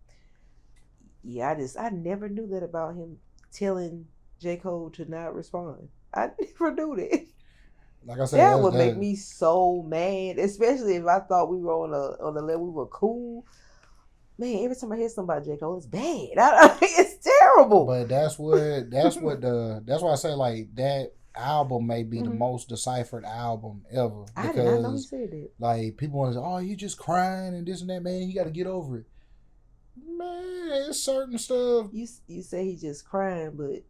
S2: yeah, I never knew that about him telling J. Cole to not respond. I never knew that.
S1: Like I said,
S2: that would make me so mad, especially if I thought we were on the level, we were cool. Man, every time I hear something about J. Cole, it's bad. It's terrible.
S1: But that's why I say, like, that album may be the most deciphered album ever.
S2: I did not know he said that.
S1: Like, people want to say, oh, you just crying and this and that, man. You got to get over it. Man, it's certain stuff.
S2: You say he just crying, but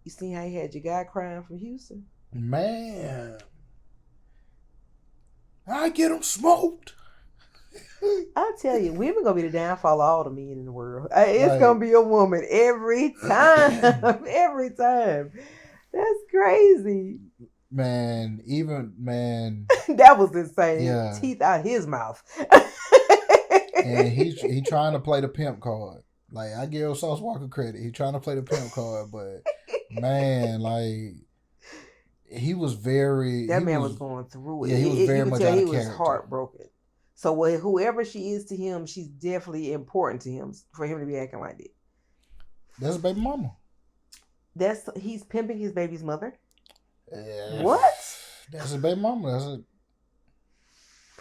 S2: you seen how he had your guy crying from Houston?
S1: Man, I get him smoked.
S2: I tell you, women gonna be the downfall of all the men in the world. It's gonna be a woman every time. Every time. That's crazy.
S1: Man,
S2: that was insane.
S1: Yeah.
S2: Teeth out his mouth.
S1: And he trying to play the pimp card. Like, I give Sauce Walker credit. He trying to play the pimp card, but man, like, he was very...
S2: That man was going through it.
S1: Yeah, he was very much out of character. He was
S2: heartbroken. So whoever she is to him, she's definitely important to him for him to be acting like that.
S1: That's his baby mama.
S2: He's pimping his baby's mother?
S1: What? That's his baby mama.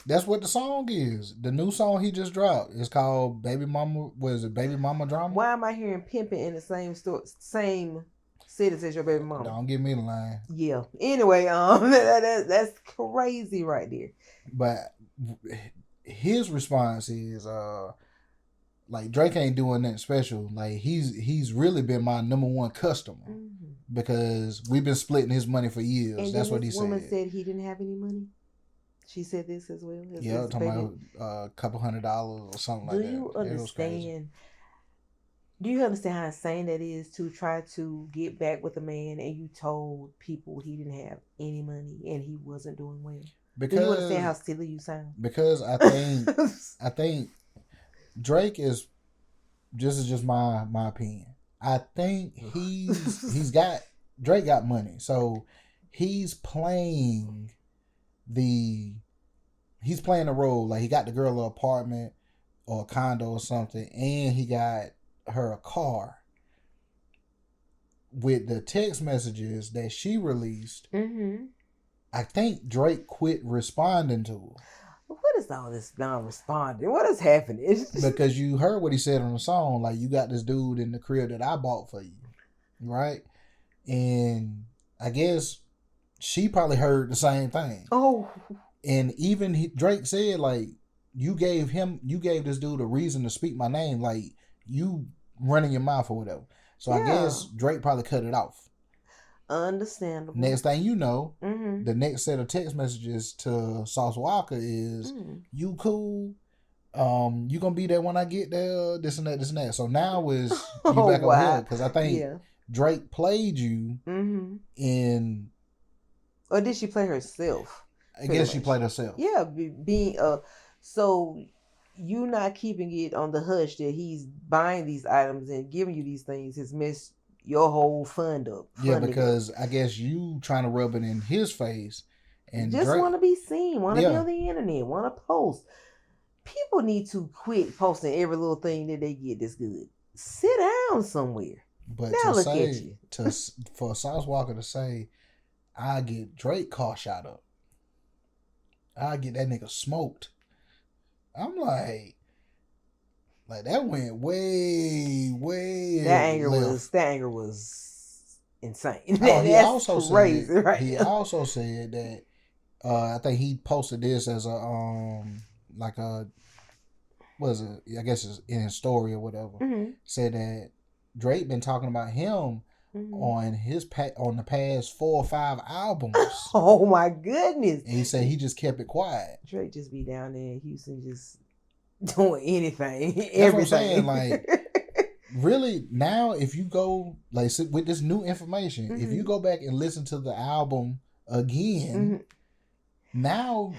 S1: That's what the song is. The new song he just dropped is called Baby Mama. What is it? Baby Mama Drama?
S2: Why am I hearing pimping in the same sentence as your baby mama?
S1: Don't give me the line.
S2: Yeah. Anyway, that's crazy right there.
S1: But his response is like, Drake ain't doing nothing special. Like, he's really been my number one customer because we've been splitting his money for years.
S2: And
S1: that's what he
S2: said.
S1: said.
S2: Woman said he didn't have any money. She said this as well.
S1: Yeah, talking about a couple $100 or something like that.
S2: Do you understand? Do you understand how insane that is to try to get back with a man and you told people he didn't have any money and he wasn't doing well? Do you understand how silly you sound?
S1: Because I think Drake is just my opinion. I think Drake got money, so he's playing the role like he got the girl an apartment or a condo or something, and he got her a car. With the text messages that she released, I think Drake quit responding to her.
S2: What is all this non-responding? What is happening?
S1: Because you heard what he said on the song, like, you got this dude in the crib that I bought for you, right? And I guess she probably heard the same thing.
S2: Oh.
S1: And even Drake said, like, you gave this dude a reason to speak my name, like, you running your mouth or whatever. So I guess Drake probably cut it off.
S2: Understandable.
S1: Next thing you know, the next set of text messages to Sauce Walker is, you cool? You gonna be there when I get there? This and that. So now is you back over here, because I think Drake played you in.
S2: Or did she play herself?
S1: I guess she played herself.
S2: Yeah, being so you not keeping it on the hush that he's buying these items and giving you these things has messed your whole fund up.
S1: Because I guess you trying to rub it in his face and
S2: just want to be seen, want to be on the internet, want to post. People need to quit posting every little thing that they get this good. Sit down somewhere.
S1: But
S2: now look at you.
S1: For Sauce Walker to say, I get Drake car shot up, I get that nigga smoked. I'm like that went way.
S2: That anger was insane.
S1: He also said that I think he posted this as a I guess it's in his story or whatever. Said that Drake been talking about him on the past 4 or 5 albums.
S2: Oh my goodness!
S1: And he said he just kept it quiet.
S2: Drake just be down there in Houston just doing anything,
S1: That's
S2: everything.
S1: what I'm saying. Like, really, now if you go with this new information, if you go back and listen to the album again, now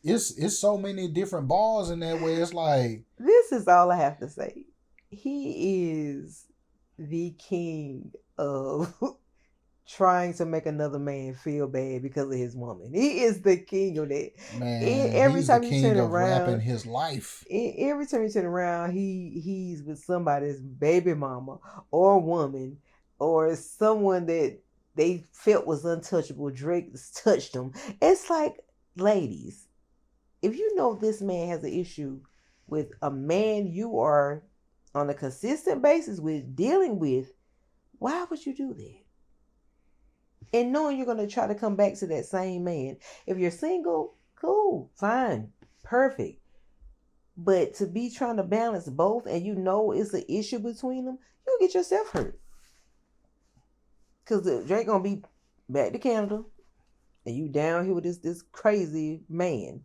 S1: it's so many different bars in there where it's like,
S2: this is all I have to say. He is the king of trying to make another man feel bad because of his woman. He is the king of that.
S1: Man,
S2: every
S1: he's
S2: time
S1: the
S2: you
S1: king
S2: turn
S1: of
S2: around,
S1: rapping his life.
S2: Every time you turn around, he's with somebody's baby mama or woman or someone that they felt was untouchable. Drake touched them. It's like, ladies, if you know this man has an issue with a man you are on a consistent basis with dealing with, why would you do that? And knowing you're going to try to come back to that same man. If you're single, cool, fine, perfect. But to be trying to balance both and you know it's an issue between them, you'll get yourself hurt. Because Drake going to be back to Canada and you down here with this crazy man.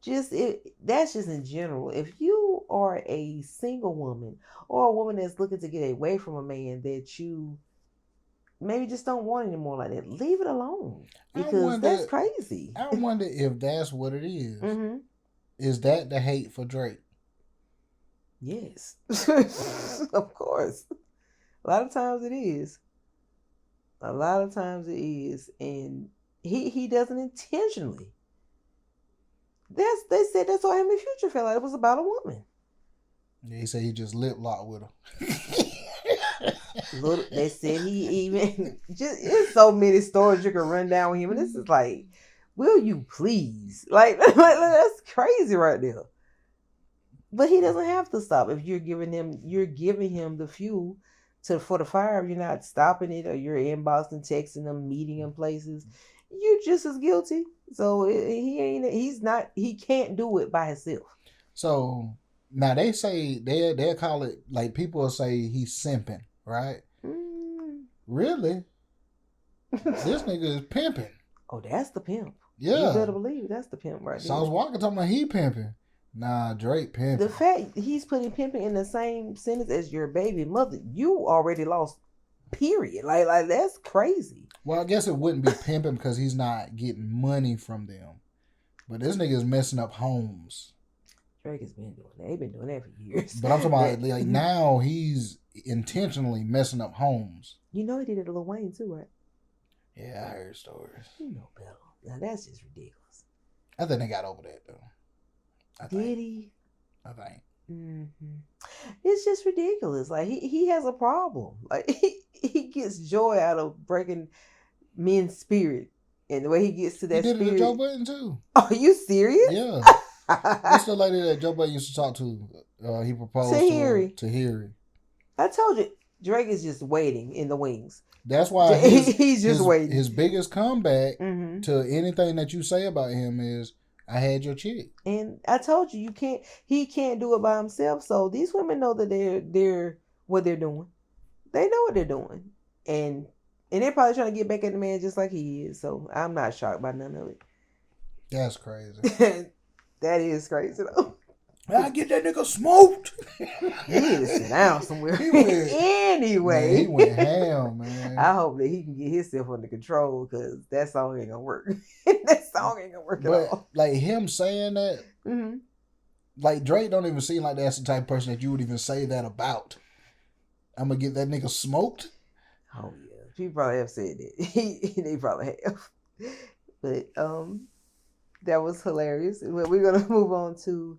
S2: That's just in general. If you are a single woman or a woman that's looking to get away from a man that you maybe just don't want anymore like that, leave it alone, because that's crazy.
S1: I wonder if that's what it is. Is that the hate for Drake?
S2: Yes. Of course. A lot of times it is. And he doesn't intentionally. They said that's why him and Future fell out. It was about a woman.
S1: Yeah, he said he just lip locked with her.
S2: They said he even it's so many stories you can run down with him, and this is like, will you please? Like that's crazy right there. But he doesn't have to stop. If you're giving him the fuel for the fire. If you're not stopping it, or you're inboxing, texting them, meeting in places, you're just as guilty. So he can't do it by himself.
S1: So now they say they'll call it, like, people will say he's simping, right? Really? This nigga is pimping.
S2: Oh, that's the pimp. You
S1: Yeah.
S2: better believe it. That's the pimp right there.
S1: Sauce Walker talking about he pimping. Nah, Drake pimping.
S2: The fact he's putting pimping in the same sentence as your baby mother, you already lost. Period. Like that's crazy.
S1: Well, I guess it wouldn't be pimping because he's not getting money from them. But this nigga is messing up homes.
S2: Drake has been doing that. They've been doing that for years.
S1: But I'm talking about like now he's intentionally messing up homes.
S2: You know he did it to Lil Wayne too, right?
S1: Yeah, I heard stories.
S2: You know better. Now that's just ridiculous.
S1: I think they got over that though.
S2: Did he?
S1: I think.
S2: Mm-hmm. It's just ridiculous. Like he has a problem. Like he gets joy out of breaking men's spirit, and the way he gets to that
S1: he did
S2: spirit.
S1: It to Joe Budden too.
S2: Are you serious?
S1: Yeah. That's the lady that Joe Budden used to talk to. He proposed to Harry.
S2: I told you, Drake is just waiting in the wings.
S1: That's why
S2: he's just waiting.
S1: His biggest comeback to anything that you say about him is, "I had your chick."
S2: And I told you, he can't do it by himself. So these women know that they're what they're doing. They know what they're doing, and they're probably trying to get back at the man just like he is. So I'm not shocked by none of it.
S1: That's crazy.
S2: That is crazy though.
S1: I get that nigga smoked.
S2: He need to sit down somewhere. Anyway,
S1: man, he went ham, man.
S2: I hope that he can get himself under control because that song ain't gonna work. That song ain't gonna work at all.
S1: Like him saying that, like Drake don't even seem like that's the type of person that you would even say that about. I'm gonna get that nigga smoked.
S2: Oh yeah, people probably have said that. They probably have. But that was hilarious. We're gonna move on to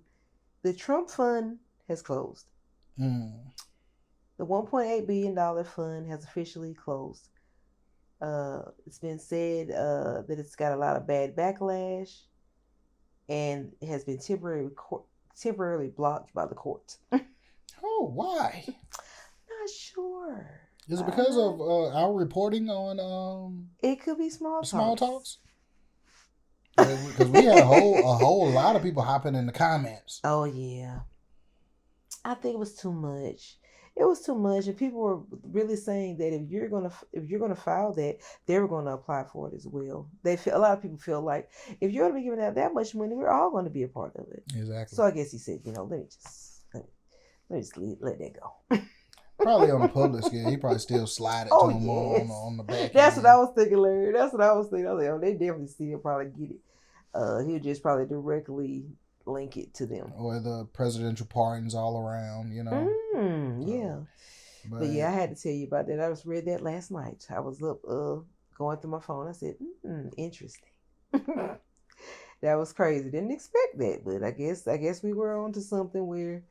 S2: the Trump fund has closed. The $1.8 billion fund has officially closed. It's been said that it's got a lot of bad backlash and it has been temporarily blocked by the courts.
S1: Oh, why?
S2: Not sure.
S1: Is it because of our reporting on?
S2: It could be small
S1: talks. Because we had a whole lot of people hopping in the comments.
S2: Oh yeah, I think it was too much. It was too much, and people were really saying that if you're gonna file that, they were gonna apply for it as well. A lot of people feel like if you're gonna be giving out that much money, we're all gonna be a part of it.
S1: Exactly.
S2: So I guess he said, let me just let that go.
S1: Probably on a public scale, he probably still slide it to him on the back.
S2: That's what I was thinking, Larry. That's what I was thinking. I was like, oh, they definitely still probably get it. He'll just probably directly link it to them.
S1: Or the presidential pardons all around,
S2: Yeah. But yeah, I had to tell you about that. I just read that last night. I was up going through my phone. I said, interesting. That was crazy. Didn't expect that, but I guess we were on to something where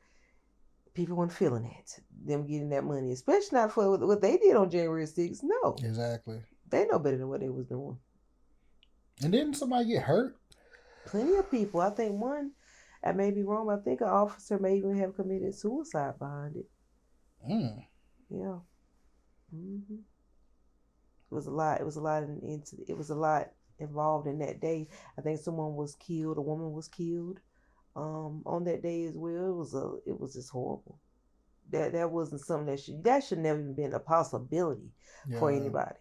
S2: people weren't feeling it. Them getting that money, especially not for what they did on January 6th. No.
S1: Exactly.
S2: They know better than what they was doing.
S1: And didn't somebody get hurt?
S2: Plenty of people. I think one, I may be wrong, but I think an officer may even have committed suicide behind it. Yeah. It was a lot. It was a lot involved in that day. I think someone was killed. A woman was killed. On that day as well. It was just horrible. That wasn't something that should never even been a possibility for anybody.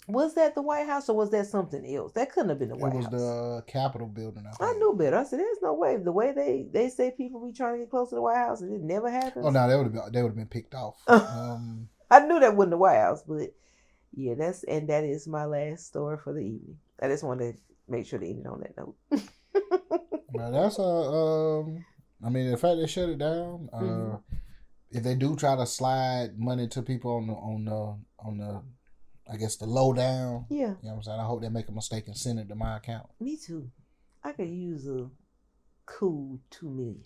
S2: Was that the White House or was that something else? That couldn't have been the White House.
S1: It was the Capitol building. I
S2: knew better. I said, "There's no way." The way they say people be trying to get close to the White House and it never happens.
S1: Oh no, they would have been picked off.
S2: I knew that wasn't the White House, but yeah, that is my last story for the evening. I just wanted to make sure to end it on that note.
S1: Well, that's I mean, the fact they shut it down. If they do try to slide money to people on the I guess the lowdown. Yeah. You know what I'm saying? I hope they make a mistake and send it to my account.
S2: Me too. I could use a cool $2 million.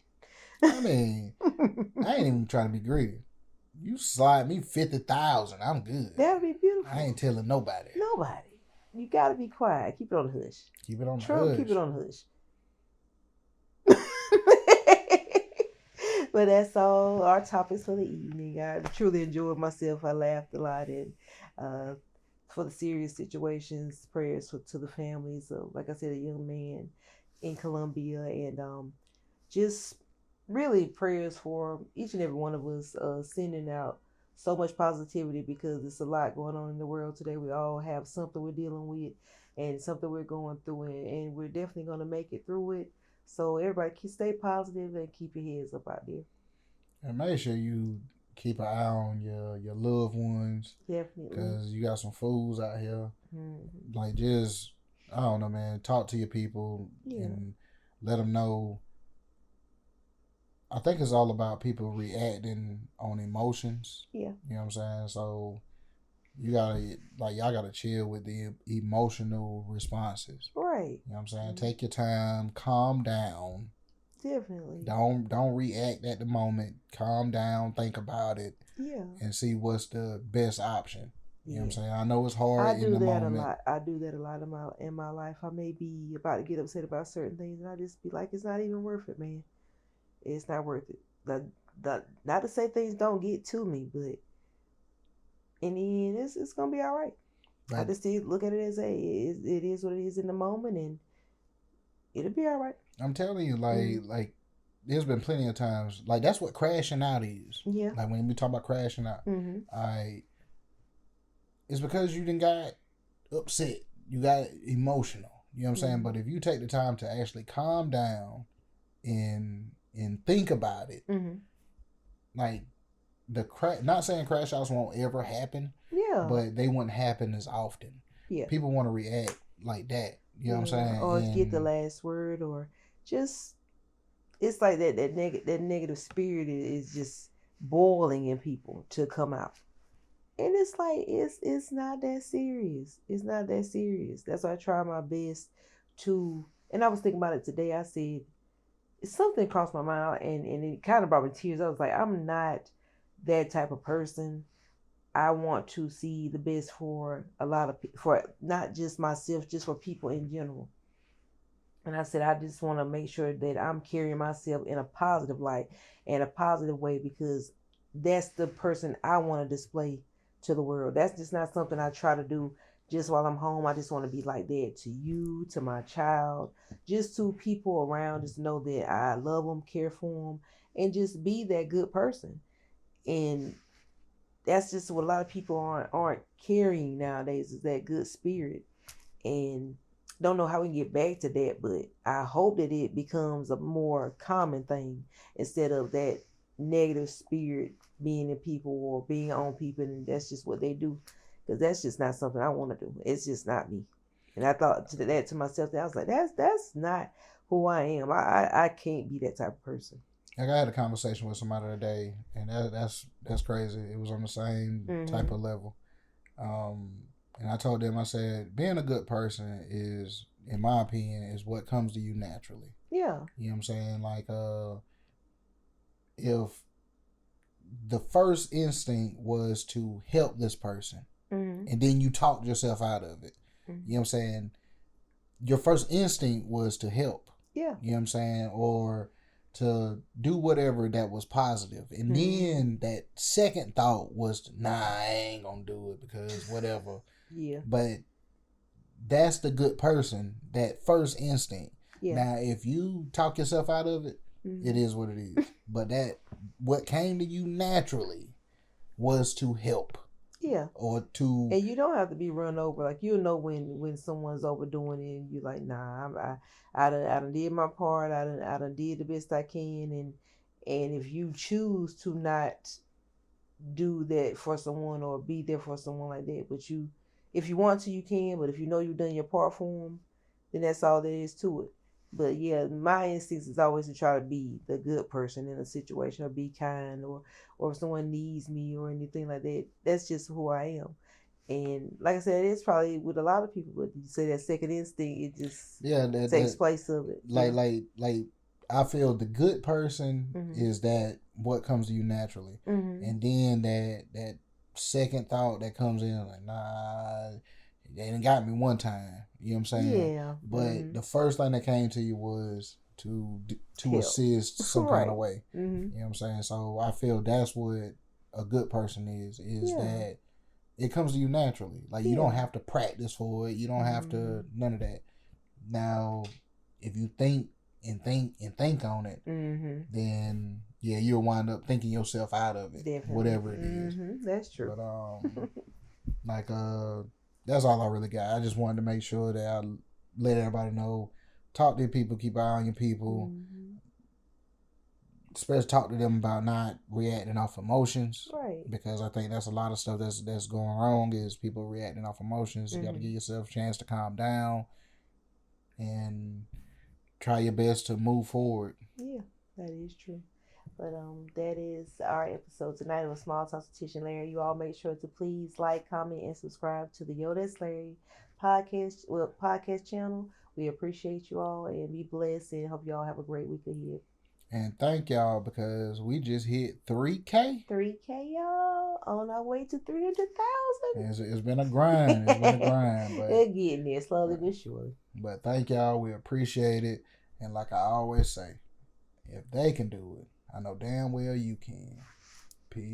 S1: I mean, I ain't even trying to be greedy. You slide me 50,000, I'm good.
S2: That'd be beautiful.
S1: I ain't telling nobody.
S2: You gotta be quiet. Keep it on the hush.
S1: Keep it on the
S2: Trump,
S1: hush.
S2: keep it on the hush. But that's all our topics for the evening. I truly enjoyed myself. I laughed a lot, and for the serious situations, prayers to the families of, like I said, a young man in Colombia, and just really prayers for each and every one of us, sending out so much positivity because it's a lot going on in the world today. We all have something we're dealing with and something we're going through, and we're definitely going to make it through it. So everybody stay positive and keep your heads up out there.
S1: And make sure you keep an eye on your loved ones.
S2: Definitely.
S1: Because you got some fools out here.
S2: Mm-hmm.
S1: Like, just, I don't know, man. Talk to your people and let them know. I think it's all about people reacting on emotions.
S2: Yeah.
S1: You know what I'm saying? So you gotta, like, y'all gotta chill with the emotional responses.
S2: Right.
S1: You know what I'm saying? Take your time, calm down.
S2: Definitely.
S1: Don't react at the moment. Calm down, think about it.
S2: Yeah.
S1: And see what's the best option. You know what I'm saying? I know it's hard
S2: I do
S1: in the
S2: that
S1: moment.
S2: a lot. I do that a lot in my life. I may be about to get upset about certain things, and I just be like, it's not even worth it, man. It's not worth it. Not to say things don't get to me, but in the end, it's gonna be all right. But I just still look at it as it is what it is in the moment, and it'll be all right.
S1: I'm telling you, like there's been plenty of times, like that's what crashing out is.
S2: Yeah.
S1: Like when we talk about crashing out, it's because you done got upset, you got emotional. You know what I'm saying? But if you take the time to actually calm down and think about it, like not saying crash outs won't ever happen, but they won't happen as often. Yeah, people want to react like that. You know what I'm saying?
S2: Or get the last word, or just it's like that negative spirit is just boiling in people to come out. And it's like it's not that serious. It's not that serious. That's why I try my best to. And I was thinking about it today. I said something crossed my mind, and it kind of brought me tears. I was like, I'm not that type of person. I want to see the best for a lot of for not just myself, just for people in general. And I said, I just want to make sure that I'm carrying myself in a positive light and a positive way, because that's the person I want to display to the world. That's just not something I try to do just while I'm home. I just want to be like that to you, to my child, just to people around. Just know that I love them, care for them, and just be that good person. And that's just what a lot of people aren't carrying nowadays, is that good spirit. And don't know how we can get back to that, but I hope that it becomes a more common thing instead of that negative spirit being in people or being on people, and that's just what they do, because that's just not something I want to do. It's just not me. And I thought that to myself, that I was like, that's not who I am. I can't be that type of person.
S1: Like I had a conversation with somebody today, and that's crazy. It was on the same type of level. And I told them, I said, being a good person is, in my opinion, is what comes to you naturally. Yeah. You know what I'm saying? Like, if the first instinct was to help this person, and then you talked yourself out of it, you know what I'm saying? Your first instinct was to help. Yeah. You know what I'm saying? Or to do whatever that was positive. And then that second thought was, nah, I ain't gonna do it because whatever. Yeah. But that's the good person, that first instinct. Yeah. Now, if you talk yourself out of it, it is what it is. But what came to you naturally was to help. Yeah. Or to.
S2: And you don't have to be run over. Like, you know when someone's overdoing it, and you're like, nah, I done did my part. I done did the best I can. And if you choose to not do that for someone or be there for someone like that, but if you want to, you can. But if you know you've done your part for them, then that's all there is to it. But yeah, my instinct is always to try to be the good person in a situation, or be kind, or if someone needs me or anything like that. That's just who I am. And like I said, it's probably with a lot of people, but you say that second instinct, it just takes place of it.
S1: Like I feel the good person is that what comes to you naturally. And then that second thought that comes in, like, nah, they done got me one time. You know what I'm saying? Yeah. But the first thing that came to you was to assist some kind of way. You know what I'm saying? So I feel that's what a good person is that it comes to you naturally. Like, you don't have to practice for it. You don't have to, none of that. Now, if you think on it, then yeah, you'll wind up thinking yourself out of it.
S2: Definitely.
S1: Whatever it is.
S2: That's true.
S1: But like that's all I really got. I just wanted to make sure that I let everybody know. Talk to your people, keep an eye on your people. Especially talk to them about not reacting off emotions.
S2: Right.
S1: Because I think that's a lot of stuff that's going wrong is people reacting off emotions. You got to give yourself a chance to calm down and try your best to move forward.
S2: Yeah, that is true. But that is our episode tonight of Small Talks with Tish and Larry. You all make sure to please like, comment, and subscribe to the Yo That's Larry podcast channel. We appreciate you all and be blessed and hope you all have a great week ahead.
S1: And thank y'all because we just hit 3K.
S2: 3K, y'all. On our way to 300,000.
S1: It's been a grind. But
S2: they're getting there slowly but surely.
S1: But thank y'all. We appreciate it. And like I always say, if they can do it, I know damn well you can. Peace.